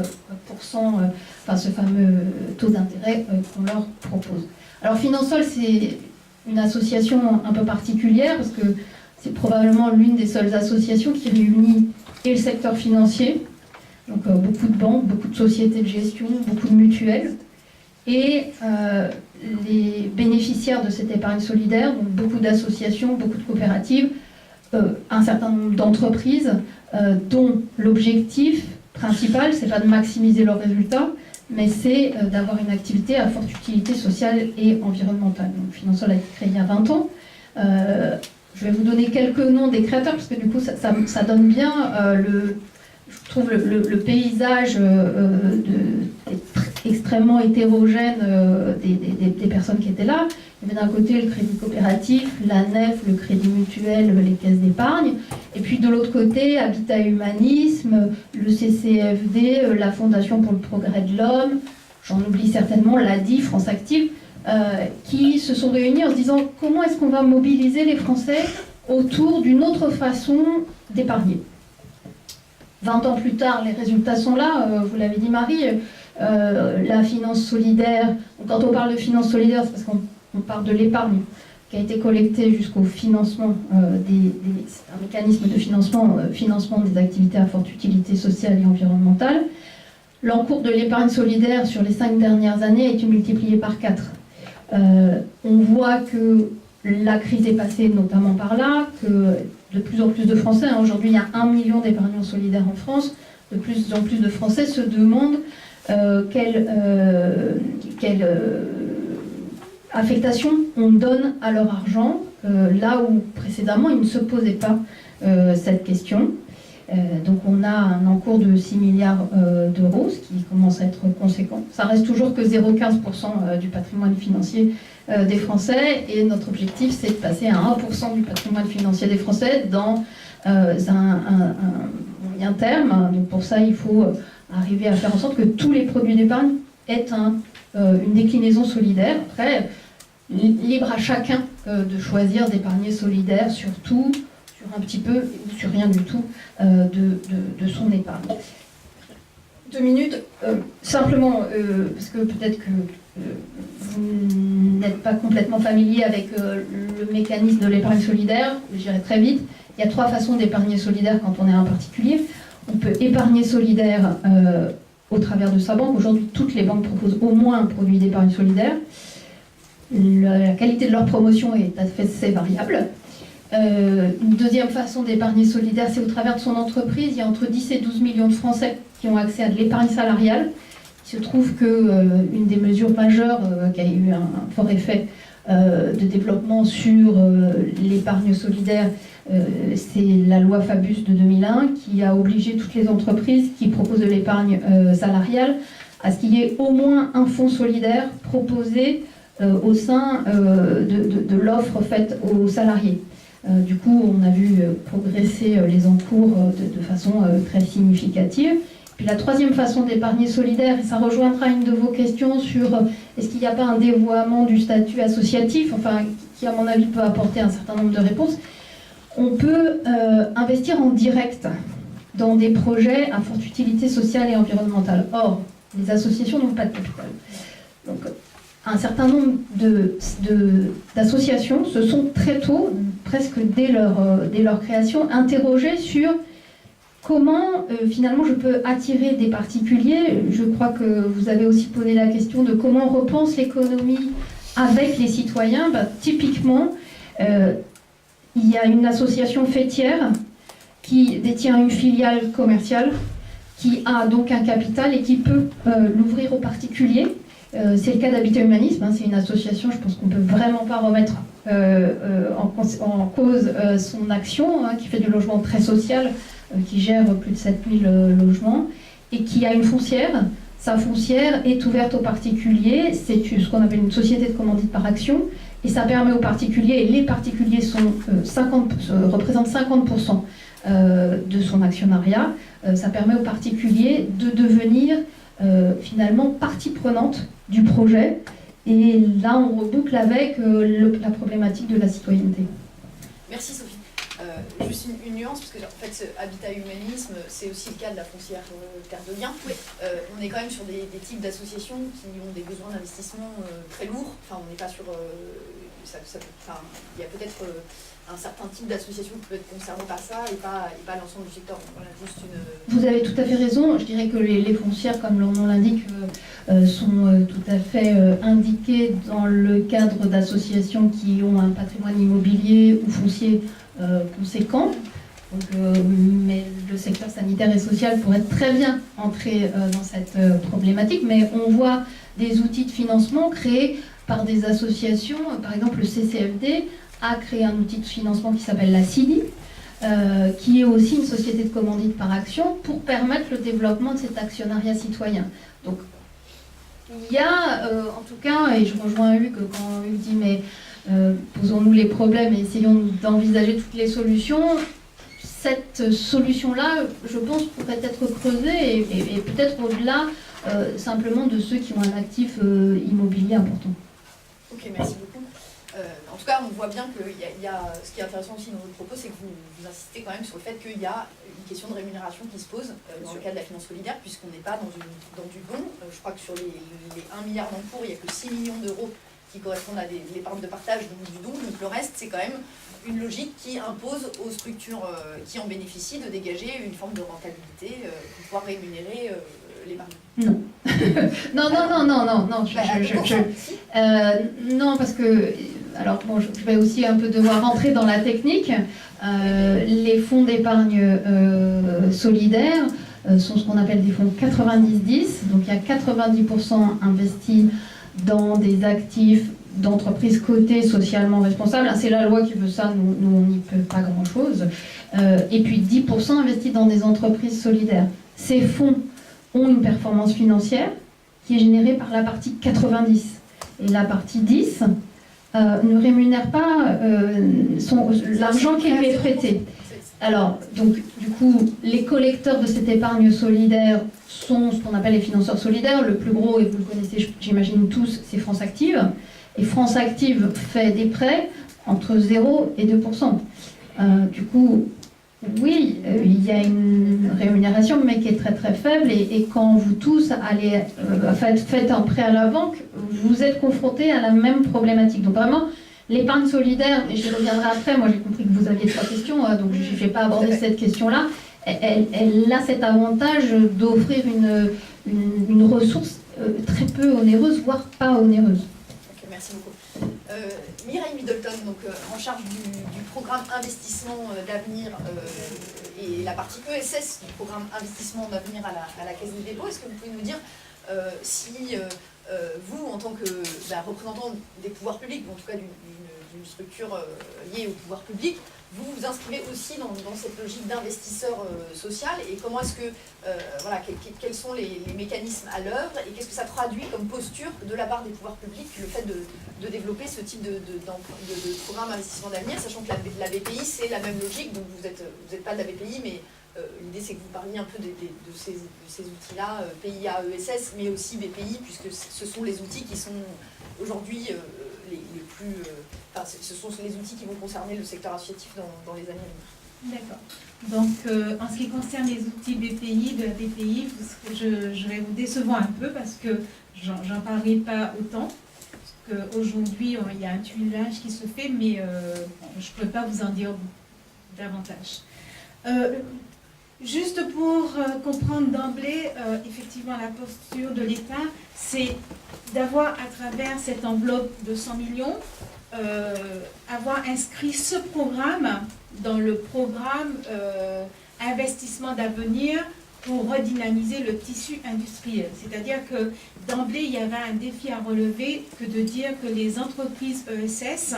ce fameux taux d'intérêt qu'on leur propose. Alors Finansol, c'est une association un peu particulière parce que c'est probablement l'une des seules associations qui réunit et le secteur financier, donc beaucoup de banques, beaucoup de sociétés de gestion, beaucoup de mutuelles, et les bénéficiaires de cette épargne solidaire, donc beaucoup d'associations, beaucoup de coopératives, un certain nombre d'entreprises dont l'objectif principal, c'est pas de maximiser leurs résultats, mais c'est d'avoir une activité à forte utilité sociale et environnementale. Donc Finansol a été créé il y a 20 ans. Je vais vous donner quelques noms des créateurs, parce que du coup ça donne bien je trouve le paysage extrêmement hétérogène des personnes qui étaient là. Il y avait d'un côté le crédit coopératif, la NEF, le crédit mutuel, les caisses d'épargne. Et puis de l'autre côté, Habitat et Humanisme, le CCFD, la Fondation pour le progrès de l'homme, j'en oublie certainement, l'ADI, France Active, qui se sont réunis en se disant comment est-ce qu'on va mobiliser les Français autour d'une autre façon d'épargner. 20 ans plus tard, les résultats sont là, vous l'avez dit Marie, la finance solidaire. Quand on parle de finance solidaire, c'est parce qu'on parle de l'épargne qui a été collectée jusqu'au financement c'est un mécanisme de financement des activités à forte utilité sociale et environnementale. L'encours de l'épargne solidaire sur les 5 dernières années a été multiplié par 4. On voit que la crise est passée notamment par là, que de plus en plus de Français, aujourd'hui il y a 1 million d'épargnants solidaires en France, de plus en plus de Français se demandent quelle affectation on donne à leur argent, là où précédemment ils ne se posaient pas cette question. Donc on a un encours de 6 milliards d'euros, ce qui commence à être conséquent. Ça reste toujours que 0,15% du patrimoine financier des Français, et notre objectif c'est de passer à 1% du patrimoine financier des Français dans un moyen terme. Donc pour ça il faut arriver à faire en sorte que tous les produits d'épargne aient une déclinaison solidaire. Après, libre à chacun de choisir d'épargner solidaire sur tout, sur un petit peu ou sur rien du tout de son épargne. 2 minutes, simplement, parce que peut-être que vous n'êtes pas complètement familier avec le mécanisme de l'épargne solidaire, j'irai très vite. Il y a 3 façons d'épargner solidaire quand on est un particulier. On peut épargner solidaire au travers de sa banque. Aujourd'hui, toutes les banques proposent au moins un produit d'épargne solidaire. La qualité de leur promotion est assez variable. Une deuxième façon d'épargner solidaire, c'est au travers de son entreprise. Il y a entre 10 et 12 millions de Français qui ont accès à de l'épargne salariale. Il se trouve qu'une des mesures majeures qui a eu un fort effet de développement sur l'épargne solidaire, c'est la loi Fabius de 2001 qui a obligé toutes les entreprises qui proposent de l'épargne salariale à ce qu'il y ait au moins un fonds solidaire proposé au sein de l'offre faite aux salariés. Du coup, on a vu progresser les encours de façon très significative. Puis la troisième façon d'épargner solidaire, et ça rejoindra une de vos questions sur est-ce qu'il n'y a pas un dévoiement du statut associatif, enfin, qui à mon avis peut apporter un certain nombre de réponses. On peut investir en direct dans des projets à forte utilité sociale et environnementale. Or, les associations n'ont pas de capital. Donc, un certain nombre d'associations se sont très tôt, presque dès leur création, interrogées sur comment finalement je peux attirer des particuliers. Je crois que vous avez aussi posé la question de comment on repense l'économie avec les citoyens. Typiquement, il y a une association fêtière qui détient une filiale commerciale, qui a donc un capital et qui peut l'ouvrir aux particuliers. C'est le cas d'Habitat Humanisme, c'est une association, je pense qu'on ne peut vraiment pas remettre en cause son action, qui fait du logement très social, qui gère plus de 7000 logements, et qui a une foncière. Sa foncière est ouverte aux particuliers, c'est ce qu'on appelle une société de commandite par action, et ça permet aux particuliers, et les particuliers représentent 50% de son actionnariat, ça permet aux particuliers de devenir finalement partie prenante du projet, et là on reboucle avec la problématique de la citoyenneté. Merci Sophie. Juste une nuance, parce que en fait, ce habitat humanisme, c'est aussi le cas de la foncière Terre de Liens. On est quand même sur des types d'associations qui ont des besoins d'investissement très lourds. Enfin, on n'est pas sur... il y a peut-être un certain type d'association qui peut être concerné par ça et pas l'ensemble du secteur. Donc, voilà, juste une... Vous avez tout à fait raison. Je dirais que les foncières, comme leur nom l'indique, sont tout à fait indiquées dans le cadre d'associations qui ont un patrimoine immobilier ou foncier conséquent. Donc, mais le secteur sanitaire et social pourrait très bien entrer dans cette problématique. Mais on voit des outils de financement créés par des associations. Par exemple, le CCFD a créé un outil de financement qui s'appelle la CIDI, qui est aussi une société de commandite par action pour permettre le développement de cet actionnariat citoyen. Donc, il y a, en tout cas, et je rejoins Hugues quand Hugues dit mais posons-nous les problèmes et essayons d'envisager toutes les solutions. Cette solution-là, je pense, pourrait être creusée et peut-être au-delà simplement de ceux qui ont un actif immobilier important. Ok, merci beaucoup. En tout cas, on voit bien que ce qui est intéressant aussi dans votre propos, c'est que vous insistez quand même sur le fait qu'il y a une question de rémunération qui se pose dans le cas de la finance solidaire, puisqu'on n'est pas dans du don. Je crois que sur les 1 milliard d'encours, il n'y a que 6 millions d'euros qui correspondent à l'épargne de partage, donc du don. Donc le reste, c'est quand même une logique qui impose aux structures qui en bénéficient de dégager une forme de rentabilité pour pouvoir rémunérer l'épargne. Non. Non, parce que... Alors, bon, je vais aussi un peu devoir rentrer dans la technique. Les fonds d'épargne solidaire sont ce qu'on appelle des fonds 90-10. Donc, il y a 90% investis dans des actifs d'entreprises cotées socialement responsables. C'est la loi qui veut ça, nous on n'y peut pas grand-chose. Et puis 10% investis dans des entreprises solidaires. Ces fonds ont une performance financière qui est générée par la partie 90. Et la partie 10 ne rémunère pas l'argent qui lui est prêté. Alors, donc, du coup, les collecteurs de cette épargne solidaire sont ce qu'on appelle les financeurs solidaires. Le plus gros, et vous le connaissez, j'imagine tous, c'est France Active. Et France Active fait des prêts entre 0 et 2%. Du coup, oui, il y a une rémunération, mais qui est très très faible. Et quand vous tous allez, faites un prêt à la banque, vous êtes confrontés à la même problématique. Donc vraiment, l'épargne solidaire, et j'y reviendrai après, moi j'ai compris que vous aviez 3 questions, donc je ne vais pas aborder cette question-là. Elle a cet avantage d'offrir une ressource très peu onéreuse, voire pas onéreuse. Okay, merci beaucoup. Mireille Middleton, donc, en charge du programme investissement d'avenir et la partie ESS du programme investissement d'avenir à la Caisse des dépôts, est-ce que vous pouvez nous dire si vous, en tant que représentant des pouvoirs publics, ou en tout cas d'une structure liée au pouvoir public, vous vous inscrivez aussi dans cette logique d'investisseur social, et comment est-ce que, quels sont les mécanismes à l'œuvre, et qu'est-ce que ça traduit comme posture de la part des pouvoirs publics, le fait de développer ce type de programme d'investissement d'avenir, sachant que la BPI, c'est la même logique, donc vous êtes pas de la BPI, mais l'idée c'est que vous parliez un peu de ces outils-là, PIA, ESS, mais aussi BPI, puisque ce sont les outils qui sont aujourd'hui les plus... ce sont les outils qui vont concerner le secteur associatif dans les années à venir. D'accord. Donc, en ce qui concerne les outils BPI, de la BPI, je vais vous décevoir un peu parce que j'en parlerai pas autant. Parce qu'aujourd'hui, il y a un tuilage qui se fait, mais je ne peux pas vous en dire davantage. Juste pour comprendre d'emblée, effectivement, la posture de l'État, c'est d'avoir à travers cette enveloppe de 100 millions, avoir inscrit ce programme dans le programme investissement d'avenir pour redynamiser le tissu industriel. C'est-à-dire que d'emblée, il y avait un défi à relever que de dire que les entreprises ESS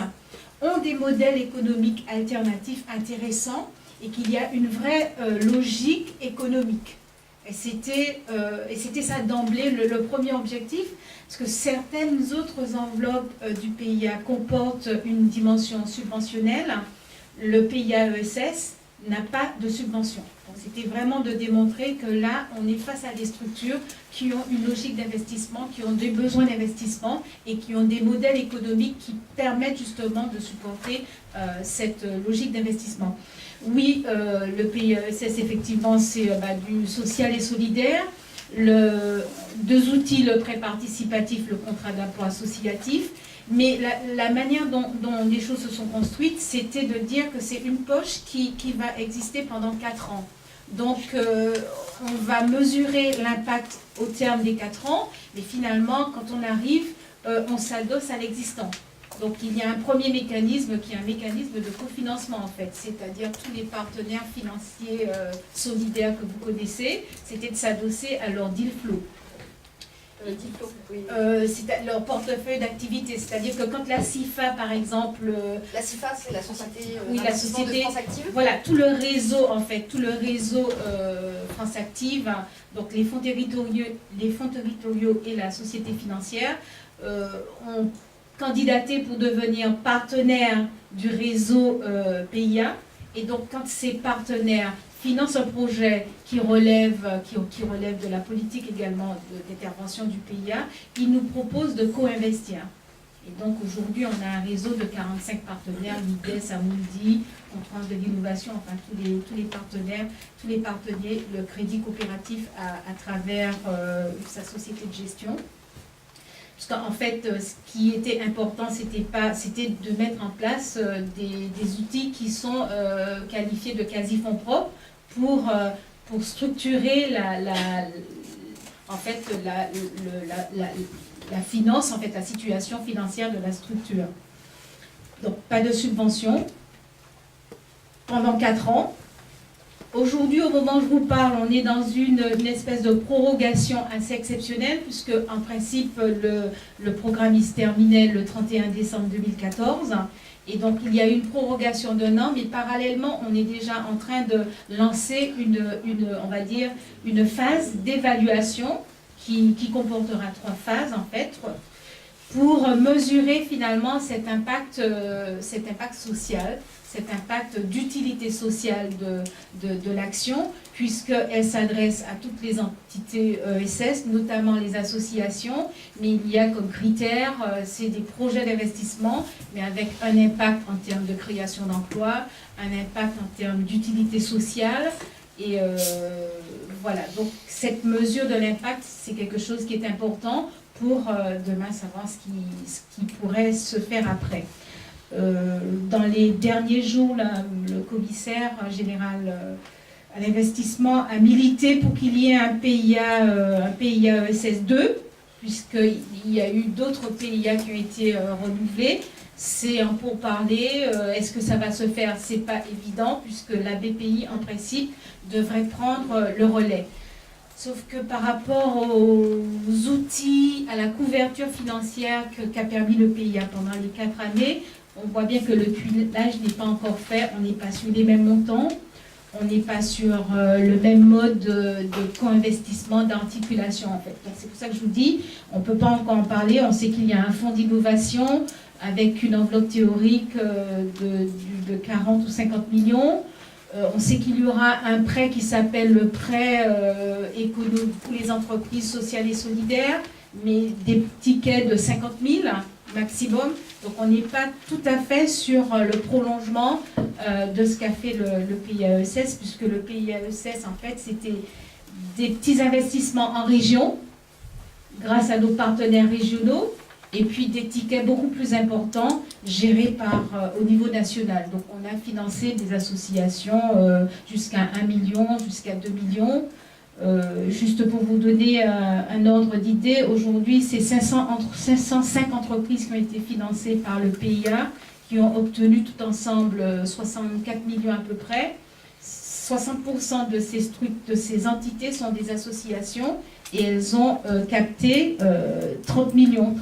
ont des modèles économiques alternatifs intéressants et qu'il y a une vraie logique économique. Et c'était ça d'emblée le premier objectif, parce que certaines autres enveloppes du PIA comportent une dimension subventionnelle, le PIA ESS n'a pas de subvention. Donc c'était vraiment de démontrer que là, on est face à des structures qui ont une logique d'investissement, qui ont des besoins d'investissement et qui ont des modèles économiques qui permettent justement de supporter cette logique d'investissement. Oui, le PIA-ESS, effectivement, c'est du social et solidaire. Deux outils, le prêt participatif, le contrat d'emploi associatif. Mais la manière dont les choses se sont construites, c'était de dire que c'est une poche qui va exister pendant 4 ans. Donc, on va mesurer l'impact au terme des 4 ans, mais finalement, quand on arrive, on s'adosse à l'existant. Donc, il y a un premier mécanisme qui est un mécanisme de cofinancement, en fait, c'est-à-dire tous les partenaires financiers solidaires que vous connaissez, c'était de s'adosser à leur deal flow. C'est leur portefeuille d'activité, c'est-à-dire que quand la CIFA, par exemple... La CIFA, c'est la société, la société de France Active. Voilà, tout le réseau, en fait, tout le réseau France Active, hein, donc les fonds territoriaux et la société financière ont candidaté pour devenir partenaires du réseau PIA. Et donc, quand ces partenaires finance un projet qui relève de la politique également d'intervention du PIA, il nous propose de co-investir. Et donc aujourd'hui, on a un réseau de 45 partenaires, l'IDES, Amundi, France de l'innovation, enfin tous les partenaires, le crédit coopératif à travers sa société de gestion. Parce qu'en fait, ce qui était important, c'était de mettre en place des outils qui sont qualifiés de quasi-fonds propres pour structurer la finance, en fait, la situation financière de la structure. Donc, pas de subvention pendant 4 ans. Aujourd'hui, au moment où je vous parle, on est dans une espèce de prorogation assez exceptionnelle, puisque en principe, le programme il se terminait le 31 décembre 2014. Et donc, il y a une prorogation d'1 an, mais parallèlement, on est déjà en train de lancer on va dire, une phase d'évaluation qui comportera 3 phases, en fait, pour mesurer finalement cet impact social, cet impact d'utilité sociale de l'action, puisqu'elle s'adresse à toutes les entités ESS, notamment les associations, mais il y a comme critère, c'est des projets d'investissement, mais avec un impact en termes de création d'emplois, un impact en termes d'utilité sociale, et voilà. Donc cette mesure de l'impact, c'est quelque chose qui est important pour demain savoir ce qui pourrait se faire après. Dans les derniers jours, le commissaire général à l'investissement a milité pour qu'il y ait un PIA ESS 2, puisqu'il y a eu d'autres PIA qui ont été renouvelés. C'est un pourparler. Est-ce que ça va se faire? C'est pas évident, puisque la BPI, en principe, devrait prendre le relais. Sauf que par rapport aux outils, à la couverture financière qu'a permis le PIA pendant les 4 années, on voit bien que le tuilage n'est pas encore fait, on n'est pas sur les mêmes montants, on n'est pas sur le même mode de co-investissement, d'articulation en fait. Donc c'est pour ça que je vous dis, on ne peut pas encore en parler, on sait qu'il y a un fonds d'innovation avec une enveloppe théorique de 40 ou 50 millions. On sait qu'il y aura un prêt qui s'appelle le prêt économique pour les entreprises sociales et solidaires, mais des tickets de 50 000 maximum. Donc on n'est pas tout à fait sur le prolongement de ce qu'a fait le PIA-ESS, puisque le PIA-ESS, en fait, c'était des petits investissements en région, grâce à nos partenaires régionaux, et puis des tickets beaucoup plus importants gérés au niveau national. Donc on a financé des associations jusqu'à 1 million, jusqu'à 2 millions. Juste pour vous donner un ordre d'idée, aujourd'hui c'est 505 entreprises qui ont été financées par le PIA, qui ont obtenu tout ensemble 64 millions à peu près. 60% de ces entités sont des associations et elles ont capté 31 millions.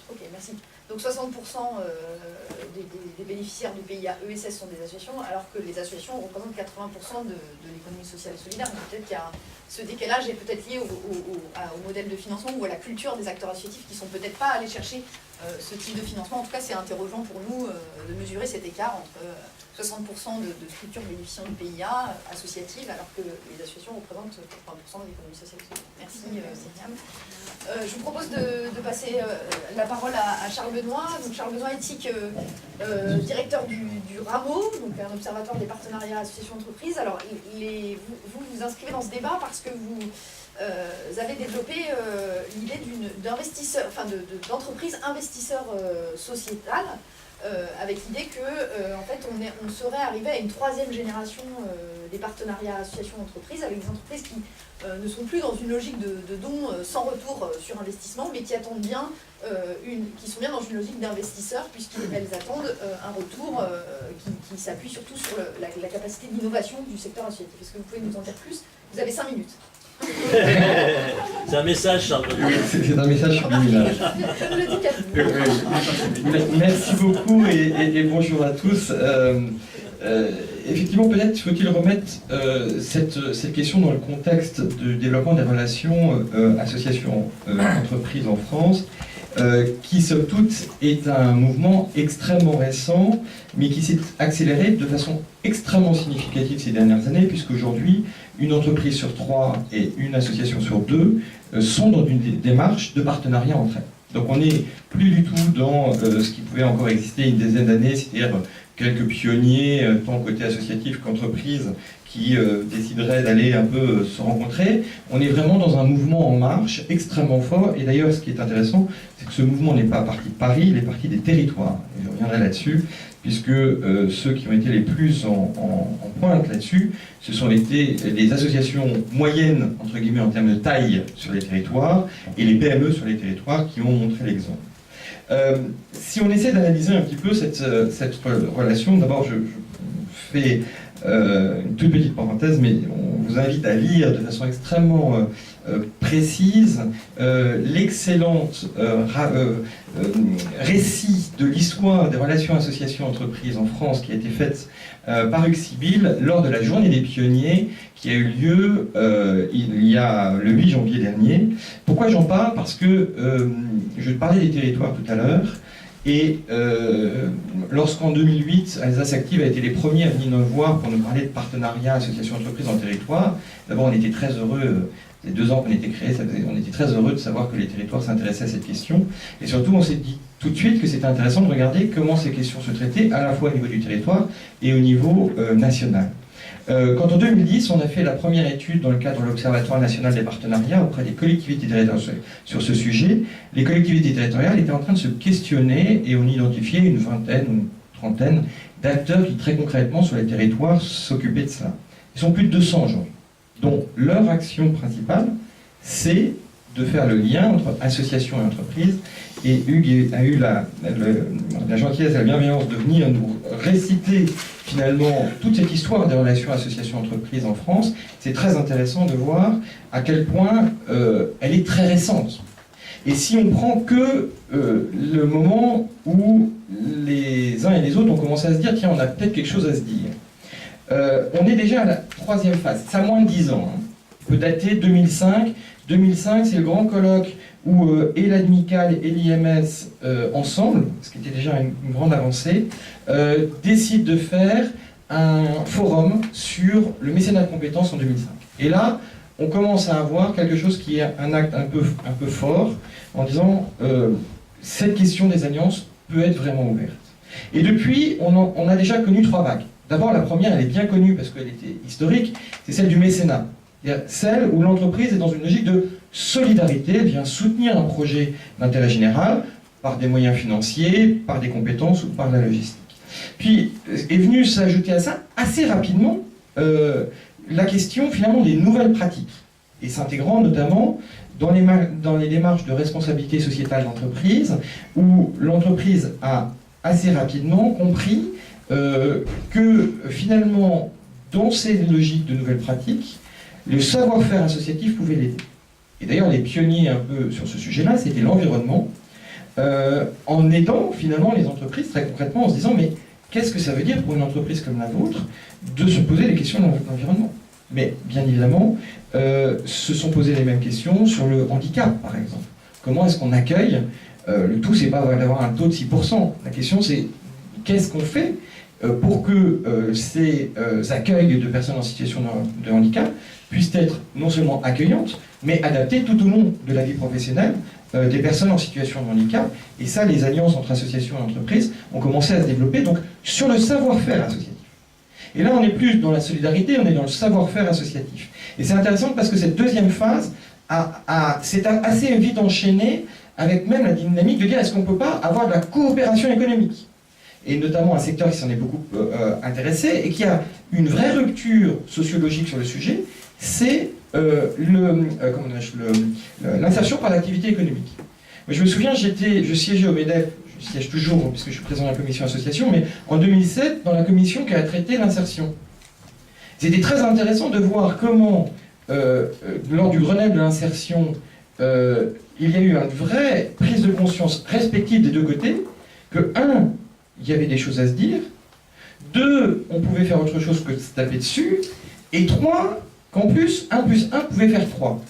Ok, merci. Donc 60% des bénéficiaires du PIA ESS sont des associations, alors que les associations représentent 80% de l'économie sociale et solidaire. Donc peut-être qu'il y a ce décalage est peut-être lié au modèle de financement ou à la culture des acteurs associatifs qui ne sont peut-être pas allés chercher ce type de financement. En tout cas, c'est interrogeant pour nous de mesurer cet écart entre 60% de structures bénéficiant du PIA associatives, alors que les associations représentent 80% de l'économie sociale. Merci Myriam. Je vous propose de passer la parole à Charles Benoît. Donc, Charles Benoît, éthique, directeur du RAMO, donc un observatoire des partenariats associations-entreprises. Alors, vous vous inscrivez dans ce débat parce que vous avez développé l'idée d'entreprise investisseur sociétal, avec l'idée que en fait, on serait arrivé à une troisième génération des partenariats associations-entreprises, avec des entreprises qui ne sont plus dans une logique de dons sans retour sur investissement, mais qui attendent bien, qui sont bien dans une logique d'investisseurs, puisqu'elles attendent un retour qui s'appuie surtout sur la capacité d'innovation du secteur associatif. Est-ce que vous pouvez nous en dire plus? Vous avez 5 minutes. C'est un message, Charles. C'est un message subliminal. Merci beaucoup et bonjour à tous. Effectivement, peut-être faut-il remettre cette question dans le contexte du développement des relations associations-entreprises en France, qui, somme toute, est un mouvement extrêmement récent, mais qui s'est accéléré de façon extrêmement significative ces dernières années, puisqu'aujourd'hui, une entreprise sur 3 et une association sur 2 sont dans une démarche de partenariat entre elles. Donc on n'est plus du tout dans ce qui pouvait encore exister une dizaine d'années, c'est-à-dire quelques pionniers, tant côté associatif qu'entreprise, qui décideraient d'aller un peu se rencontrer. On est vraiment dans un mouvement en marche extrêmement fort, et d'ailleurs ce qui est intéressant, c'est que ce mouvement n'est pas parti de Paris, il est parti des territoires, et je reviendrai là-dessus, puisque ceux qui ont été les plus en pointe là-dessus, ce sont été les associations moyennes, entre guillemets, en termes de taille sur les territoires, et les PME sur les territoires qui ont montré l'exemple. Si on essaie d'analyser un petit peu cette relation, d'abord je fais une toute petite parenthèse, mais on vous invite à lire de façon extrêmement précise l'excellente récit de l'histoire des relations associations-entreprises en France qui a été faite par Hugues Sibyl lors de la journée des pionniers qui a eu lieu il y a le 8 janvier dernier. Pourquoi j'en parle? Parce que je parlais des territoires tout à l'heure. Et lorsqu'en 2008, Alsace Active a été les premiers à venir nous voir pour nous parler de partenariat association-entreprise en territoire, d'abord on était très heureux, les 2 ans qu'on était créés, on était très heureux de savoir que les territoires s'intéressaient à cette question. Et surtout, on s'est dit tout de suite que c'était intéressant de regarder comment ces questions se traitaient, à la fois au niveau du territoire et au niveau national. Quand en 2010, on a fait la première étude dans le cadre de l'Observatoire national des partenariats auprès des collectivités territoriales sur ce sujet, les collectivités territoriales étaient en train de se questionner et on identifiait une vingtaine ou une trentaine d'acteurs qui très concrètement sur les territoires s'occupaient de cela. Ils sont plus de 200 aujourd'hui, dont leur action principale, c'est de faire le lien entre association et entreprise. Et Hugues a eu la gentillesse et la bienveillance de venir nous réciter finalement toute cette histoire des relations association-entreprise en France. C'est très intéressant de voir à quel point elle est très récente. Et si on prend que le moment où les uns et les autres ont commencé à se dire « tiens, on a peut-être quelque chose à se dire », on est déjà à la 3e phase, ça a moins de 10 ans. On peut dater 2005. 2005, c'est le grand colloque où et l'ADMICAL et l'IMS ensemble, ce qui était déjà une grande avancée, décident de faire un forum sur le mécénat de compétences en 2005. Et là, on commence à avoir quelque chose qui est un acte un peu fort, en disant cette question des alliances peut être vraiment ouverte. Et depuis, on a déjà connu 3 vagues. D'abord, la première, elle est bien connue parce qu'elle était historique, c'est celle du mécénat. Celle où l'entreprise est dans une logique de solidarité, elle vient soutenir un projet d'intérêt général par des moyens financiers, par des compétences ou par la logistique. Puis est venue s'ajouter à ça assez rapidement la question finalement des nouvelles pratiques, et s'intégrant notamment dans les démarches de responsabilité sociétale d'entreprise, où l'entreprise a assez rapidement compris que finalement, dans ces logiques de nouvelles pratiques, le savoir-faire associatif pouvait l'aider. Et d'ailleurs, les pionniers un peu sur ce sujet-là, c'était l'environnement, en aidant finalement les entreprises très concrètement en se disant mais qu'est-ce que ça veut dire pour une entreprise comme la vôtre de se poser les questions de l'environnement? Mais bien évidemment, se sont posées les mêmes questions sur le handicap, par exemple. Comment est-ce qu'on accueille Le tout, c'est pas d'avoir un taux de 6%. La question, c'est qu'est-ce qu'on fait pour que ces accueils de personnes en situation de handicap puissent être non seulement accueillantes, mais adaptées tout au long de la vie professionnelle des personnes en situation de handicap. Et ça, les alliances entre associations et entreprises ont commencé à se développer donc sur le savoir-faire associatif. Et là, on n'est plus dans la solidarité, on est dans le savoir-faire associatif. Et c'est intéressant parce que cette deuxième phase s'est assez vite enchaînée avec même la dynamique de dire est-ce qu'on ne peut pas avoir de la coopération économique ? Et notamment un secteur qui s'en est beaucoup intéressé et qui a une vraie rupture sociologique sur le sujet, c'est l'insertion par l'activité économique. Je me souviens, je siégeais au MEDEF, je siège toujours puisque je suis président de la commission association, mais en 2007, dans la commission qui a traité l'insertion. C'était très intéressant de voir comment, lors du Grenelle de l'insertion, il y a eu une vraie prise de conscience respective des deux côtés, que, un, il y avait des choses à se dire, deux, on pouvait faire autre chose que de se taper dessus, et trois, qu'en plus, 1 + 1 pouvait faire 3.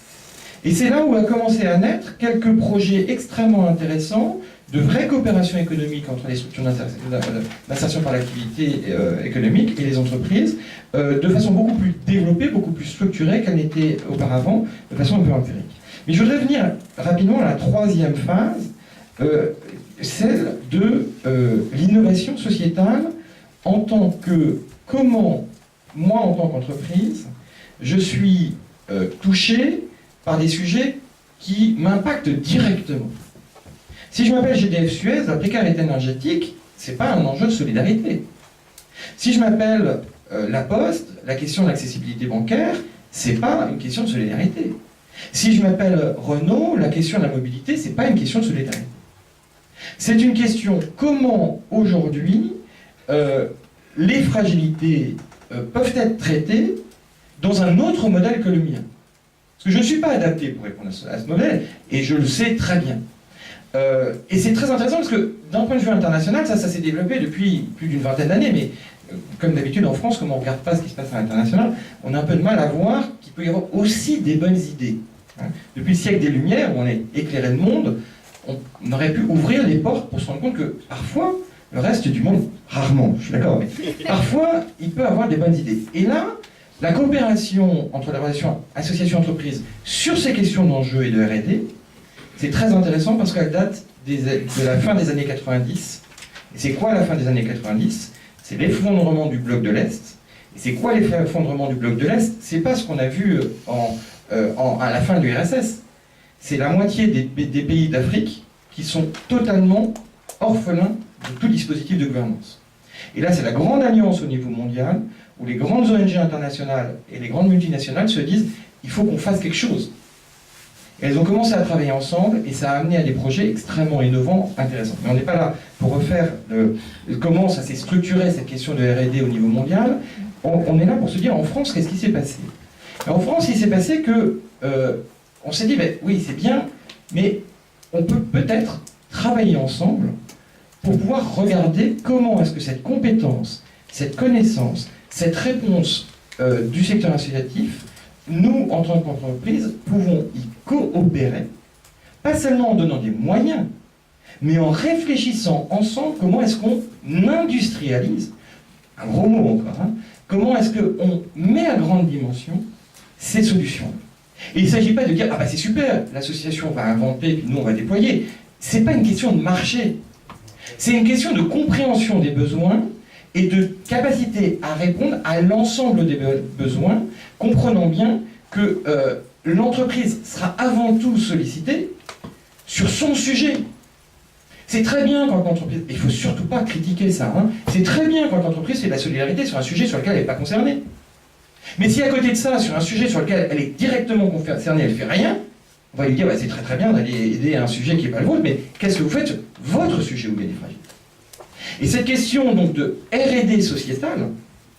Et c'est là où a commencé à naître quelques projets extrêmement intéressants de vraie coopération économique entre les structures d'insertion par l'activité économique et les entreprises, de façon beaucoup plus développée, beaucoup plus structurée qu'elle n'était auparavant, de façon un peu empirique. Mais je voudrais venir rapidement à la troisième phase, celle de l'innovation sociétale en tant que, comment, moi en tant qu'entreprise, je suis touché par des sujets qui m'impactent directement. Si je m'appelle GDF Suez, la précarité énergétique, ce n'est pas un enjeu de solidarité. Si je m'appelle La Poste, la question de l'accessibilité bancaire, ce n'est pas une question de solidarité. Si je m'appelle Renault, la question de la mobilité, ce n'est pas une question de solidarité. C'est une question comment aujourd'hui les fragilités peuvent être traitées dans un autre modèle que le mien. Parce que je ne suis pas adapté pour répondre à ce modèle, et je le sais très bien. Et c'est très intéressant parce que d'un point de vue international, ça s'est développé depuis plus d'une vingtaine d'années, mais comme d'habitude en France, comme on ne regarde pas ce qui se passe à l'international, on a un peu de mal à voir qu'il peut y avoir aussi des bonnes idées. Depuis le siècle des Lumières, où on a éclairé le monde, on aurait pu ouvrir les portes pour se rendre compte que parfois, le reste du monde, rarement, je suis d'accord, mais parfois, il peut avoir des bonnes idées. Et là, la coopération entre la relation association-entreprise sur ces questions d'enjeux et de R&D, c'est très intéressant parce qu'elle date de la fin des années 90. Et c'est quoi la fin des années 90 ? C'est l'effondrement du bloc de l'Est. Et c'est quoi l'effondrement du bloc de l'Est ? C'est pas ce qu'on a vu à la fin de l'URSS. C'est la moitié des pays d'Afrique qui sont totalement orphelins de tout dispositif de gouvernance. Et là, c'est la grande alliance au niveau mondial, où les grandes ONG internationales et les grandes multinationales se disent « il faut qu'on fasse quelque chose ». Et elles ont commencé à travailler ensemble, et ça a amené à des projets extrêmement innovants, intéressants. Mais on n'est pas là pour refaire comment ça s'est structuré, cette question de R&D au niveau mondial. On est là pour se dire, en France, qu'est-ce qui s'est passé ? En France, il s'est passé que on s'est dit, ben, oui, c'est bien, mais on peut peut-être travailler ensemble pour pouvoir regarder comment est-ce que cette compétence, cette connaissance, cette réponse du secteur associatif, nous, en tant qu'entreprise, pouvons y coopérer, pas seulement en donnant des moyens, mais en réfléchissant ensemble comment est-ce qu'on industrialise, un gros mot encore, hein, comment est-ce qu'on met à grande dimension ces solutions. Et il ne s'agit pas de dire « Ah bah c'est super, l'association va inventer, puis nous on va déployer ». Ce n'est pas une question de marché, c'est une question de compréhension des besoins et de capacité à répondre à l'ensemble des besoins, comprenant bien que l'entreprise sera avant tout sollicitée sur son sujet. C'est très bien quand l'entreprise, il ne faut surtout pas critiquer ça, hein, c'est très bien quand l'entreprise fait de la solidarité sur un sujet sur lequel elle n'est pas concernée. Mais si à côté de ça, sur un sujet sur lequel elle est directement concernée, elle ne fait rien, on va lui dire bah, c'est très très bien d'aller aider à un sujet qui n'est pas le vôtre, mais qu'est-ce que vous faites sur votre sujet où il y a des fragilités ? Et cette question donc de R&D sociétale,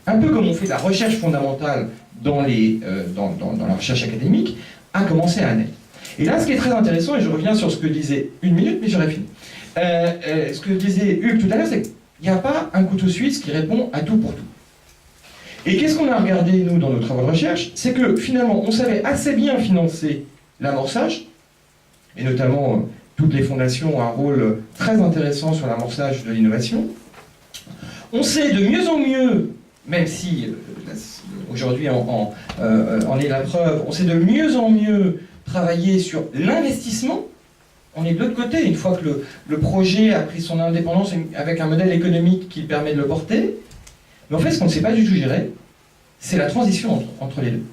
un peu comme on fait de la recherche fondamentale dans la recherche académique, a commencé à naître. Et là, ce qui est très intéressant, et je reviens sur ce que disait une minute, mais j'aurais fini. Ce que disait Hugues tout à l'heure, c'est qu'il n'y a pas un couteau suisse qui répond à tout pour tout. Et qu'est-ce qu'on a regardé, nous, dans nos travaux de recherche ? C'est que, finalement, on savait assez bien financer l'amorçage, et notamment toutes les fondations ont un rôle très intéressant sur l'amorçage de l'innovation. On sait de mieux en mieux, même si aujourd'hui en est la preuve, on sait de mieux en mieux travailler sur l'investissement. On est de l'autre côté, une fois que le projet a pris son indépendance avec un modèle économique qui permet de le porter. Mais en fait, ce qu'on ne sait pas du tout gérer, c'est la transition entre les deux.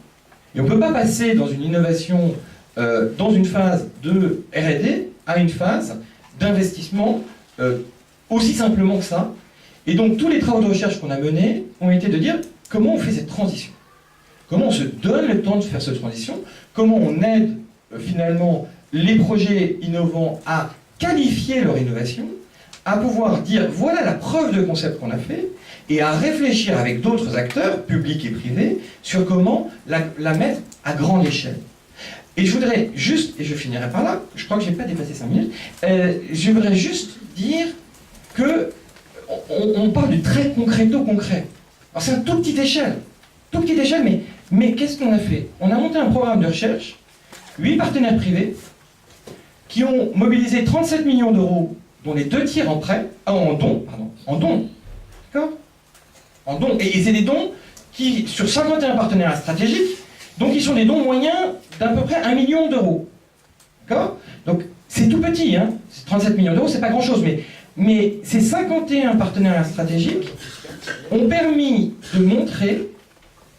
Et on ne peut pas passer dans une innovation, dans une phase de R&D, à une phase d'investissement aussi simplement que ça. Et donc tous les travaux de recherche qu'on a menés ont été de dire comment on fait cette transition. Comment on se donne le temps de faire cette transition, comment on aide finalement les projets innovants à qualifier leur innovation, à pouvoir dire voilà la preuve de concept qu'on a fait, et à réfléchir avec d'autres acteurs, publics et privés, sur comment la mettre à grande échelle. Et je voudrais juste, et je finirai par là, je crois que je n'ai pas dépassé 5 minutes, je voudrais juste dire que on parle du très concret. Alors c'est un tout petite échelle, mais qu'est-ce qu'on a fait? On a monté un programme de recherche, 8 partenaires privés, qui ont mobilisé 37 millions d'euros, dont les 2 tiers en dons. D'accord? En dons. Et c'est des dons qui, sur 51 partenariats stratégiques, donc ils sont des dons moyens d'à peu près 1 million d'euros. D'accord? Donc c'est tout petit, hein? 37 millions d'euros, c'est pas grand-chose, mais ces 51 partenariats stratégiques ont permis de montrer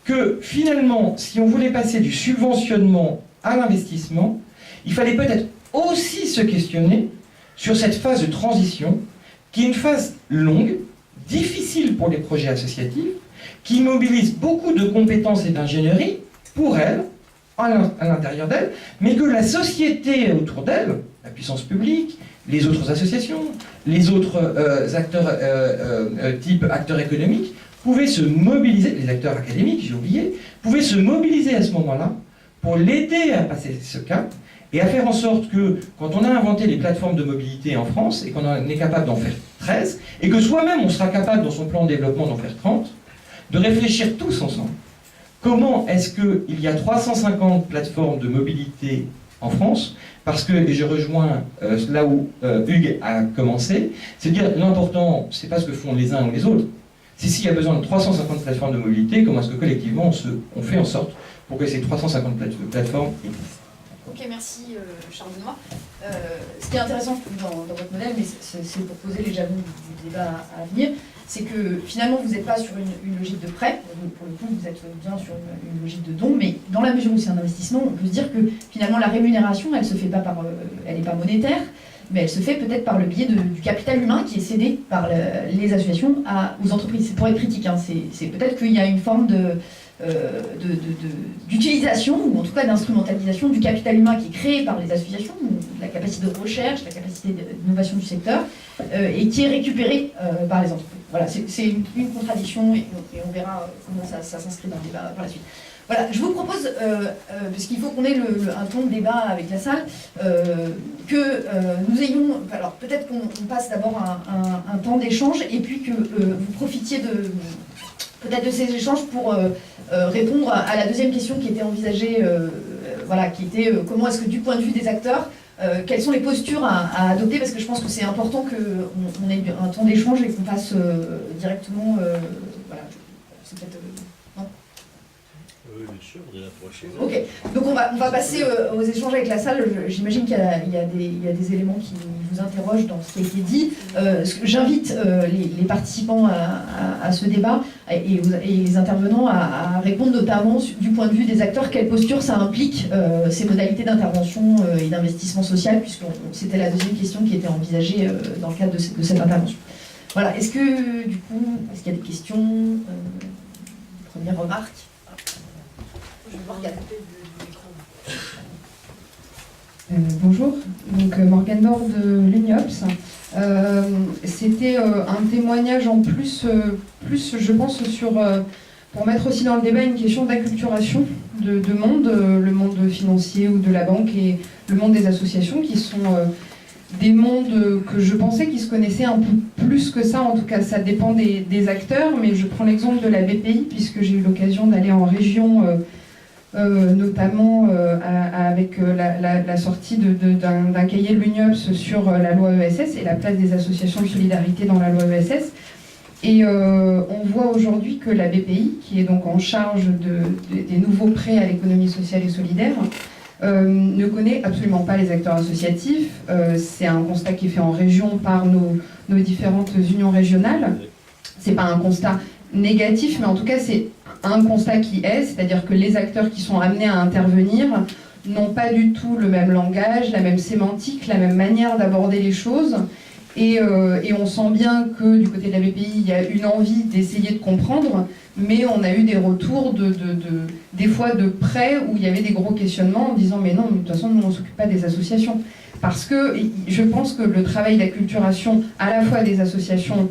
que finalement, si on voulait passer du subventionnement à l'investissement, il fallait peut-être aussi se questionner sur cette phase de transition, qui est une phase longue, difficile pour les projets associatifs, qui mobilise beaucoup de compétences et d'ingénierie pour elles, à l'intérieur d'elles, mais que la société autour d'elles, la puissance publique, les autres associations, les autres acteurs, type acteurs économiques, pouvaient se mobiliser, les acteurs académiques, j'ai oublié, pouvaient se mobiliser à ce moment-là pour l'aider à passer ce cap, et à faire en sorte que, quand on a inventé les plateformes de mobilité en France, et qu'on est capable d'en faire 13, et que soi-même on sera capable dans son plan de développement d'en faire 30, de réfléchir tous ensemble. Comment est-ce qu'il y a 350 plateformes de mobilité en France? Parce que, et je rejoins là où Hugues a commencé, c'est de dire l'important, c'est pas ce que font les uns ou les autres, c'est s'il y a besoin de 350 plateformes de mobilité, comment est-ce que collectivement on fait en sorte pour que ces 350 plateformes existent. Ok, merci Charles Benoît. Ce qui est intéressant dans votre modèle, mais c'est pour poser les jalons du débat à venir, c'est que finalement vous n'êtes pas sur une logique de prêt, pour le coup vous êtes bien sur une logique de don, mais dans la mesure où c'est un investissement, on peut se dire que finalement la rémunération, elle se fait pas elle n'est pas monétaire, mais elle se fait peut-être par le biais du capital humain qui est cédé par les associations aux entreprises. C'est pour être critique, hein, c'est peut-être qu'il y a une forme d'utilisation, ou en tout cas d'instrumentalisation du capital humain qui est créé par les associations, la capacité de recherche, la capacité d'innovation du secteur, et qui est récupéré par les entreprises. Voilà, c'est une contradiction, et on verra comment ça s'inscrit dans le débat par la suite. Voilà, je vous propose, parce qu'il faut qu'on ait un ton de débat avec la salle, que nous ayons, alors peut-être qu'on passe d'abord un temps d'échange, et puis que vous profitiez peut-être de ces échanges pour répondre à la deuxième question qui était envisagée, voilà, qui était comment est-ce que du point de vue des acteurs, quelles sont les postures à adopter, parce que je pense que c'est important qu'on ait un temps d'échange et qu'on passe directement, voilà, c'est peut-être... non ? Oui, bien sûr, on est là pour échanger. Ok, donc on va passer aux échanges avec la salle. J'imagine qu'il y a des éléments qui vous interrogent dans ce qui a été dit. J'invite les participants à ce débat et les intervenants à répondre notamment du point de vue des acteurs, quelle posture ça implique, ces modalités d'intervention et d'investissement social, puisque c'était la deuxième question qui était envisagée dans le cadre de cette intervention. Voilà, est-ce qu'il y a des questions, premières remarques? Bonjour, donc Morgane Bord de l'UNIOPS. C'était un témoignage en plus je pense, pour mettre aussi dans le débat une question d'acculturation de monde, le monde financier ou de la banque et le monde des associations, qui sont des mondes que je pensais qu'ils se connaissaient un peu plus que ça. En tout cas, ça dépend des acteurs, mais je prends l'exemple de la BPI, puisque j'ai eu l'occasion d'aller en région notamment avec la sortie d'un cahier de l'UNIOPS sur la loi ESS et la place des associations de solidarité dans la loi ESS. Et on voit aujourd'hui que la BPI, qui est donc en charge des nouveaux prêts à l'économie sociale et solidaire, ne connaît absolument pas les acteurs associatifs. C'est un constat qui est fait en région par nos différentes unions régionales. C'est pas un constat négatif, mais en tout cas c'est un constat qui est, c'est-à-dire que les acteurs qui sont amenés à intervenir n'ont pas du tout le même langage, la même sémantique, la même manière d'aborder les choses. Et on sent bien que du côté de la BPI, il y a une envie d'essayer de comprendre, mais on a eu des retours des fois de près où il y avait des gros questionnements en disant mais non, de toute façon, nous on ne s'occupe pas des associations. Parce que je pense que le travail d'acculturation à la fois des associations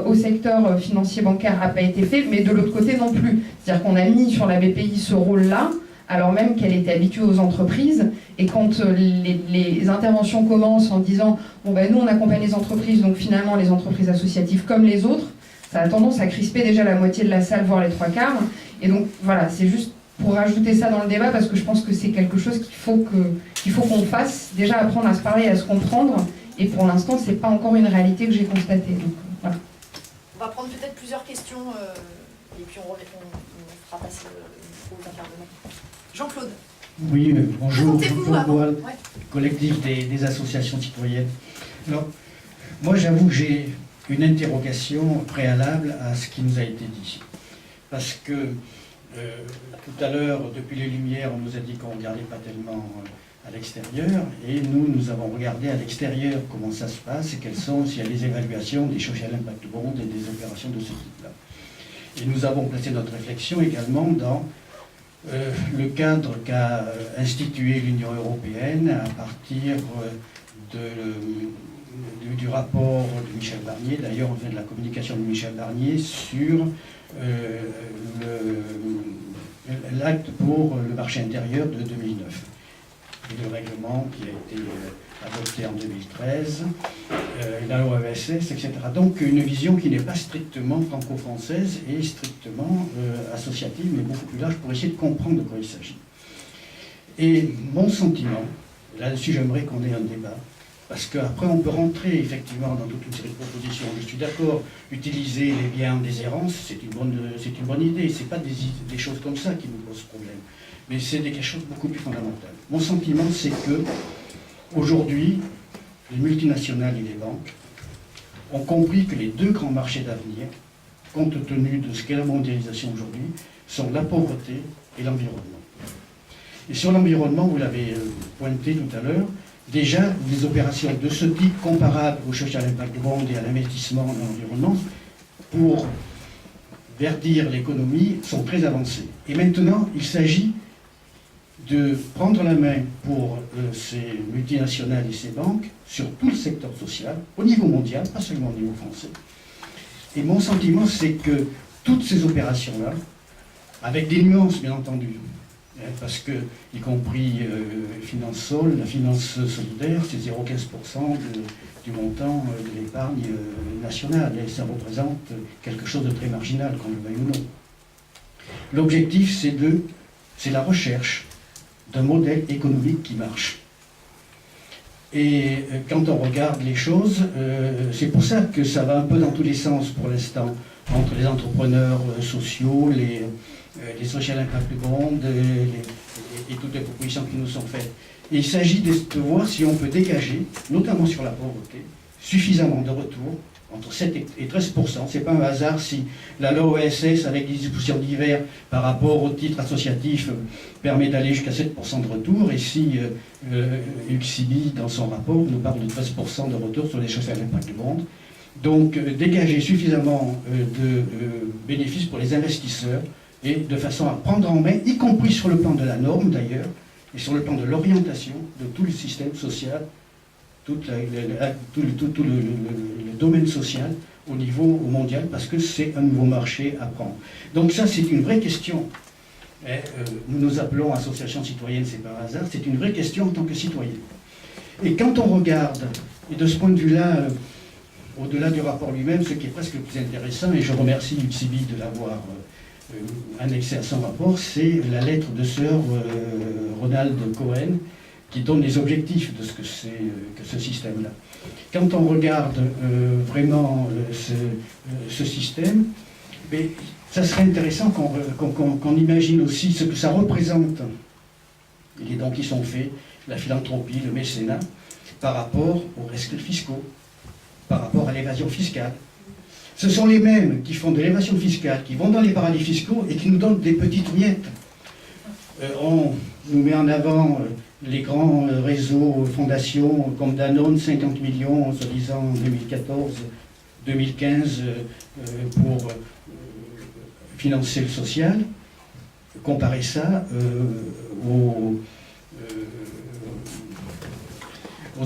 au secteur financier bancaire n'a pas été fait, mais de l'autre côté non plus. C'est-à-dire qu'on a mis sur la BPI ce rôle-là, alors même qu'elle était habituée aux entreprises, et quand les interventions commencent en disant bon ben nous on accompagne les entreprises, donc finalement les entreprises associatives comme les autres, ça a tendance à crisper déjà la moitié de la salle, voire les 3/4, et donc voilà, c'est juste pour rajouter ça dans le débat, parce que je pense que c'est quelque chose qu'il faut qu'on fasse, déjà apprendre à se parler et à se comprendre, et pour l'instant c'est pas encore une réalité que j'ai constatée. Donc, voilà. On va prendre peut-être plusieurs questions, et puis on fera passer aux intervenants. Jean-Claude. Oui, bonjour, Présentez-vous Jean-Claude Boal, ouais. collectif des associations citoyennes. Alors, moi j'avoue que j'ai une interrogation préalable à ce qui nous a été dit. Parce que tout à l'heure, depuis les Lumières, on nous a dit qu'on ne regardait pas tellement à l'extérieur, et nous avons regardé à l'extérieur comment ça se passe et quelles sont, s'il y a des évaluations des social impact bonds et des opérations de ce type-là. Et nous avons placé notre réflexion également dans le cadre qu'a institué l'Union européenne à partir du rapport de Michel Barnier. D'ailleurs, on fait de la communication de Michel Barnier sur l'acte pour le marché intérieur de 2009. Et le règlement qui a été adopté en 2013, la loi ESS, etc. Donc une vision qui n'est pas strictement franco-française et strictement associative, mais beaucoup plus large pour essayer de comprendre de quoi il s'agit. Et mon sentiment, là-dessus j'aimerais qu'on ait un débat, parce qu'après on peut rentrer effectivement dans toute une série de propositions. Je suis d'accord, utiliser les biens en déshérence, c'est une bonne idée, c'est pas des choses comme ça qui nous posent problème. Mais c'est quelque chose de beaucoup plus fondamental. Mon sentiment, c'est que aujourd'hui, les multinationales et les banques ont compris que les deux grands marchés d'avenir, compte tenu de ce qu'est la mondialisation aujourd'hui, sont la pauvreté et l'environnement. Et sur l'environnement, vous l'avez pointé tout à l'heure, déjà, des opérations de ce type comparables au social impact bond et à l'investissement dans l'environnement, pour verdir l'économie, sont très avancées. Et maintenant, il s'agit de prendre la main pour ces multinationales et ces banques sur tout le secteur social, au niveau mondial, pas seulement au niveau français. Et mon sentiment, c'est que toutes ces opérations-là, avec des nuances bien entendu, parce que, y compris FinanceSol, la finance solidaire, c'est 0,15% du montant de l'épargne nationale, et ça représente quelque chose de très marginal, qu'on le veuille ou non. L'objectif, c'est la recherche d'un modèle économique qui marche. Et quand on regarde les choses, c'est pour ça que ça va un peu dans tous les sens pour l'instant, entre les entrepreneurs sociaux, les social impact bonds et toutes les propositions qui nous sont faites. Et il s'agit de voir si on peut dégager, notamment sur la pauvreté, suffisamment de retours, entre 7 et 13%. Ce n'est pas un hasard si la loi ESS, avec des dispositions diverses par rapport au titre associatif, permet d'aller jusqu'à 7% de retour, et si UXIBI, dans son rapport, nous parle de 13% de retour sur les social impact bonds. Donc, dégager suffisamment de bénéfices pour les investisseurs, et de façon à prendre en main, y compris sur le plan de la norme d'ailleurs, et sur le plan de l'orientation de tout le système social, tout le domaine social au niveau mondial, parce que c'est un nouveau marché à prendre. Donc ça, c'est une vraie question. Nous nous appelons association citoyenne, c'est pas un hasard, c'est une vraie question en tant que citoyen. Et quand on regarde, et de ce point de vue-là, au-delà du rapport lui-même, ce qui est presque le plus intéressant, et je remercie UXIBI de l'avoir annexée à son rapport, c'est la lettre de Sir Ronald Cohen qui donne les objectifs de ce que c'est que ce système-là. Quand on regarde vraiment ce système, mais ça serait intéressant qu'on imagine aussi ce que ça représente, les dons qui sont faits, la philanthropie, le mécénat, par rapport aux rescrits fiscaux, par rapport à l'évasion fiscale. Ce sont les mêmes qui font de l'évasion fiscale, qui vont dans les paradis fiscaux et qui nous donnent des petites miettes. On nous met en avant les grands réseaux, fondations comme Danone, 50 millions, soi-disant en 2014-2015, pour financer le social. Comparez ça aux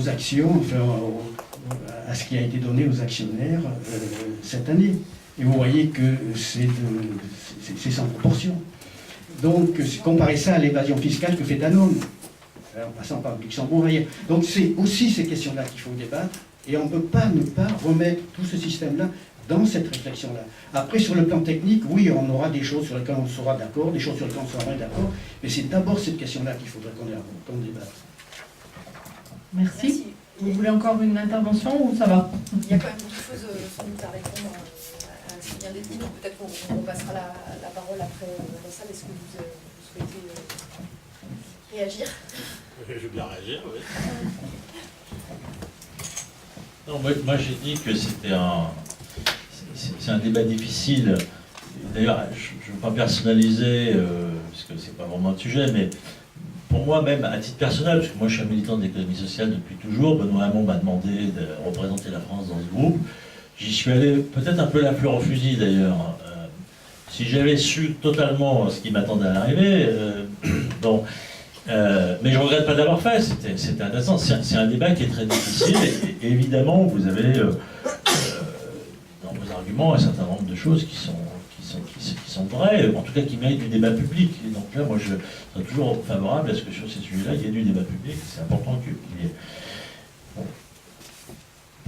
actions, enfin, à ce qui a été donné aux actionnaires cette année. Et vous voyez que c'est sans proportion. Donc, comparez ça à l'évasion fiscale que fait Danone, en passant par Luxembourg ailleurs. Donc, c'est aussi ces questions-là qu'il faut débattre, et on ne peut pas ne pas remettre tout ce système-là dans cette réflexion-là. Après, sur le plan technique, oui, on aura des choses sur lesquelles on sera d'accord, des choses sur lesquelles on sera moins d'accord, mais c'est d'abord cette question-là qu'il faudrait qu'on débatte. Merci. Vous voulez encore une intervention ou ça va? Il y a quand même beaucoup de choses sans doute à répondre à ce qui vient d'être dit, donc peut-être qu'on passera la parole après la salle. Est-ce que vous souhaitez réagir? Je veux bien réagir, oui. Non, moi j'ai dit que c'est un débat difficile. D'ailleurs, je ne veux pas personnaliser, parce que c'est pas vraiment le sujet, mais pour moi, même à titre personnel, parce que moi je suis un militant de l'économie sociale depuis toujours, Benoît Hamon m'a demandé de représenter la France dans ce groupe. J'y suis allé peut-être un peu la fleur au fusil d'ailleurs. Si j'avais su totalement ce qui m'attendait à l'arrivée, bon. Mais je ne regrette pas d'avoir fait, c'était intéressant. C'est un débat qui est très difficile, et évidemment, vous avez dans vos arguments un certain nombre de choses qui sont vraies, en tout cas qui méritent du débat public. Et donc là, moi, je serais toujours favorable à ce que sur ces sujets-là, il y ait du débat public. C'est important qu'il y ait. Bon.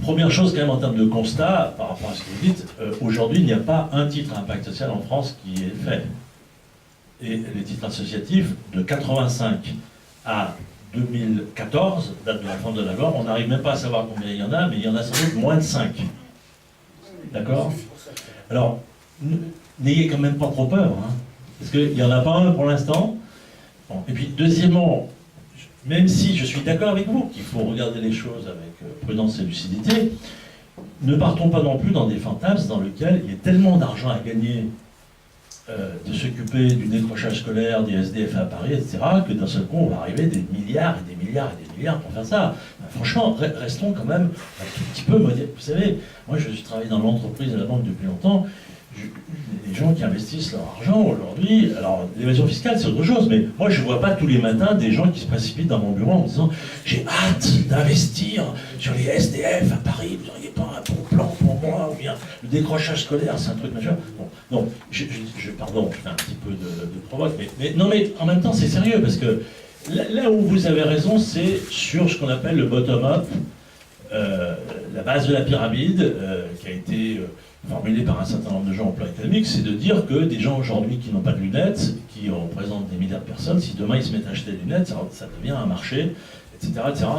Première chose, quand même, en termes de constat, par rapport à ce que vous dites, aujourd'hui, il n'y a pas un titre impact social en France qui est fait. Et les titres associatifs, de 85 à 2014, date de la fin de la loi, on n'arrive même pas à savoir combien il y en a, mais il y en a sans doute moins de 5. D'accord? Alors, n'ayez quand même pas trop peur, hein, parce qu'il n'y en a pas un pour l'instant. Bon. Et puis, deuxièmement, même si je suis d'accord avec vous qu'il faut regarder les choses avec prudence et lucidité, ne partons pas non plus dans des fantasmes dans lesquels il y a tellement d'argent à gagner de s'occuper du décrochage scolaire, des SDF à Paris, etc., que d'un seul coup, on va arriver des milliards et des milliards et des milliards pour faire ça. Franchement, restons quand même un tout petit peu modestes. Vous savez, moi je travaille dans l'entreprise et la banque depuis longtemps. Les gens qui investissent leur argent aujourd'hui, alors l'évasion fiscale c'est autre chose, mais moi je ne vois pas tous les matins des gens qui se précipitent dans mon bureau en me disant j'ai hâte d'investir sur les SDF à Paris, vous n'auriez pas un bon plan pour moi, ou bien le décrochage scolaire c'est un truc majeur. Bon, non, pardon, je fais un petit peu de provoque, mais non, mais en même temps c'est sérieux, parce que là où vous avez raison, c'est sur ce qu'on appelle le bottom-up, la base de la pyramide, qui a été formulée par un certain nombre de gens au plan économique, c'est de dire que des gens aujourd'hui qui n'ont pas de lunettes, qui représentent des milliards de personnes, si demain ils se mettent à acheter des lunettes, ça devient un marché, etc.,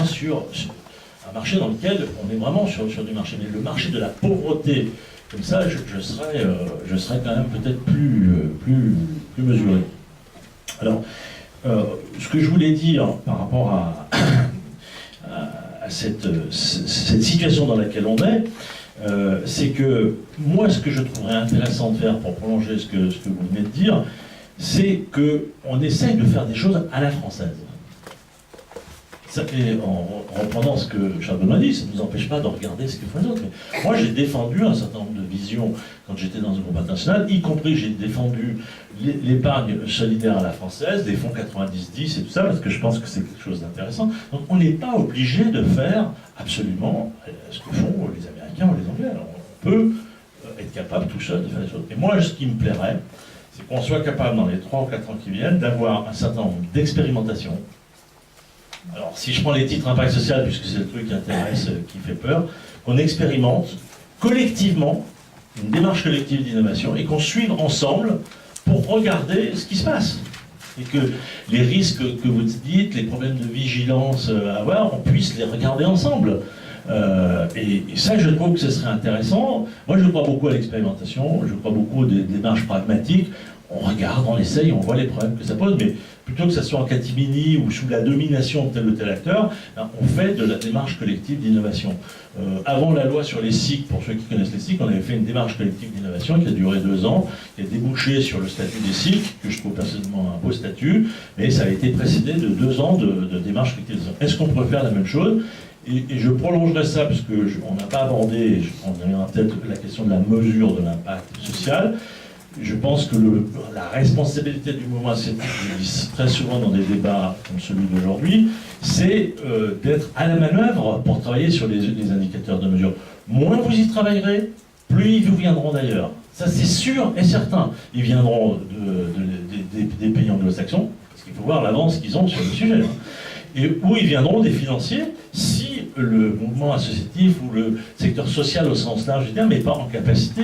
sur un marché dans lequel on est vraiment sur du marché. Mais le marché de la pauvreté, comme ça, je serais quand même peut-être plus mesuré. Alors, ce que je voulais dire par rapport à cette situation dans laquelle on est, c'est que moi, ce que je trouverais intéressant de faire pour prolonger ce que vous venez de dire, c'est qu'on essaye de faire des choses à la française. Ça fait, en reprenant ce que Charles Benoît dit, ça ne nous empêche pas de regarder ce que font les autres. Mais moi, j'ai défendu un certain nombre de visions quand j'étais dans un groupe international, y compris j'ai défendu l'épargne solidaire à la française, des fonds 90-10 et tout ça, parce que je pense que c'est quelque chose d'intéressant. Donc on n'est pas obligé de faire absolument ce que font les Américains ou les Anglais. Alors, on peut être capable tout seul de faire des choses. Et moi, ce qui me plairait, c'est qu'on soit capable, dans les 3 ou 4 ans qui viennent, d'avoir un certain nombre d'expérimentations. Alors, si je prends les titres impact social, puisque c'est le truc qui intéresse, qui fait peur, qu'on expérimente collectivement une démarche collective d'innovation et qu'on suive ensemble pour regarder ce qui se passe. Et que les risques que vous dites, les problèmes de vigilance à avoir, on puisse les regarder ensemble. Et ça, je trouve que ce serait intéressant. Moi, je crois beaucoup à l'expérimentation, je crois beaucoup aux démarches pragmatiques. On regarde, on essaye, on voit les problèmes que ça pose, mais plutôt que ça soit en catimini ou sous la domination de tel ou tel acteur, on fait de la démarche collective d'innovation. Avant la loi sur les SIC, pour ceux qui connaissent les SIC, on avait fait une démarche collective d'innovation qui a duré 2 ans, qui a débouché sur le statut des SIC, que je trouve personnellement un beau statut, mais ça a été précédé de 2 ans de démarche collective d'innovation. Est-ce qu'on pourrait faire la même chose ? Et je prolongerai ça, parce qu'on n'a pas abordé, on reviendra peut-être la question de la mesure de l'impact social. Je pense que la responsabilité du mouvement associatif, je dis très souvent dans des débats comme celui d'aujourd'hui, c'est d'être à la manœuvre pour travailler sur les indicateurs de mesure. Moins vous y travaillerez, plus ils vous viendront d'ailleurs. Ça, c'est sûr et certain. Ils viendront des pays anglo-saxons, parce qu'il faut voir l'avance qu'ils ont sur le sujet. Et où ils viendront des financiers si le mouvement associatif ou le secteur social au sens large n'est pas en capacité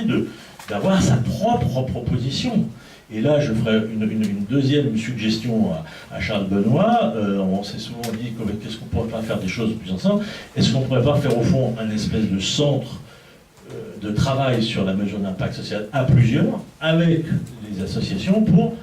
d'avoir sa propre proposition. Et là, je ferai une deuxième suggestion à Charles Benoît. On s'est souvent dit qu'est-ce qu'on pourrait pas faire des choses plus ensemble. Est-ce qu'on pourrait pas faire au fond un espèce de centre de travail sur la mesure d'impact social à plusieurs, avec les associations, pour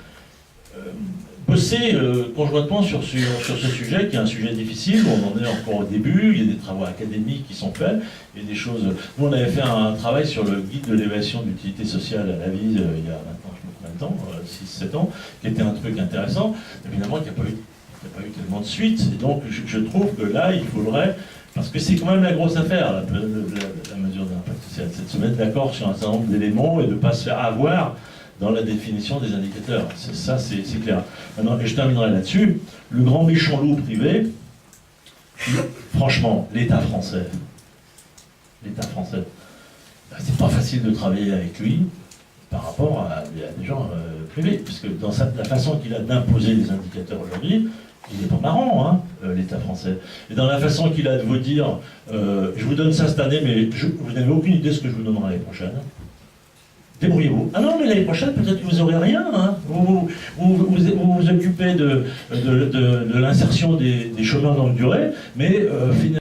bosser conjointement sur ce sujet, qui est un sujet difficile, où on en est encore au début, il y a des travaux académiques qui sont faits, il y a des choses... Nous, on avait fait un travail sur le guide de l'évaluation d'utilité sociale à la vie, il y a maintenant, je me souviens de temps, 6-7 ans, qui était un truc intéressant, évidemment qu'il n'y a pas eu tellement de suite, et donc je trouve que là, il faudrait... Parce que c'est quand même la grosse affaire, la mesure d'impact social, c'est de se mettre d'accord sur un certain nombre d'éléments et de ne pas se faire avoir dans la définition des indicateurs. Ça, c'est clair. Maintenant, et je terminerai là-dessus, le grand méchant loup privé, franchement, l'État français, c'est pas facile de travailler avec lui par rapport à des gens privés, parce que dans la façon qu'il a d'imposer les indicateurs aujourd'hui, il n'est pas marrant, hein, l'État français. Et dans la façon qu'il a de vous dire, je vous donne ça cette année, mais vous n'avez aucune idée de ce que je vous donnerai l'année prochaine. Débrouillez-vous. Ah non, mais l'année prochaine, peut-être que vous n'aurez rien. Hein. Vous vous occupez de l'insertion des chômeurs longue durée, mais finalement,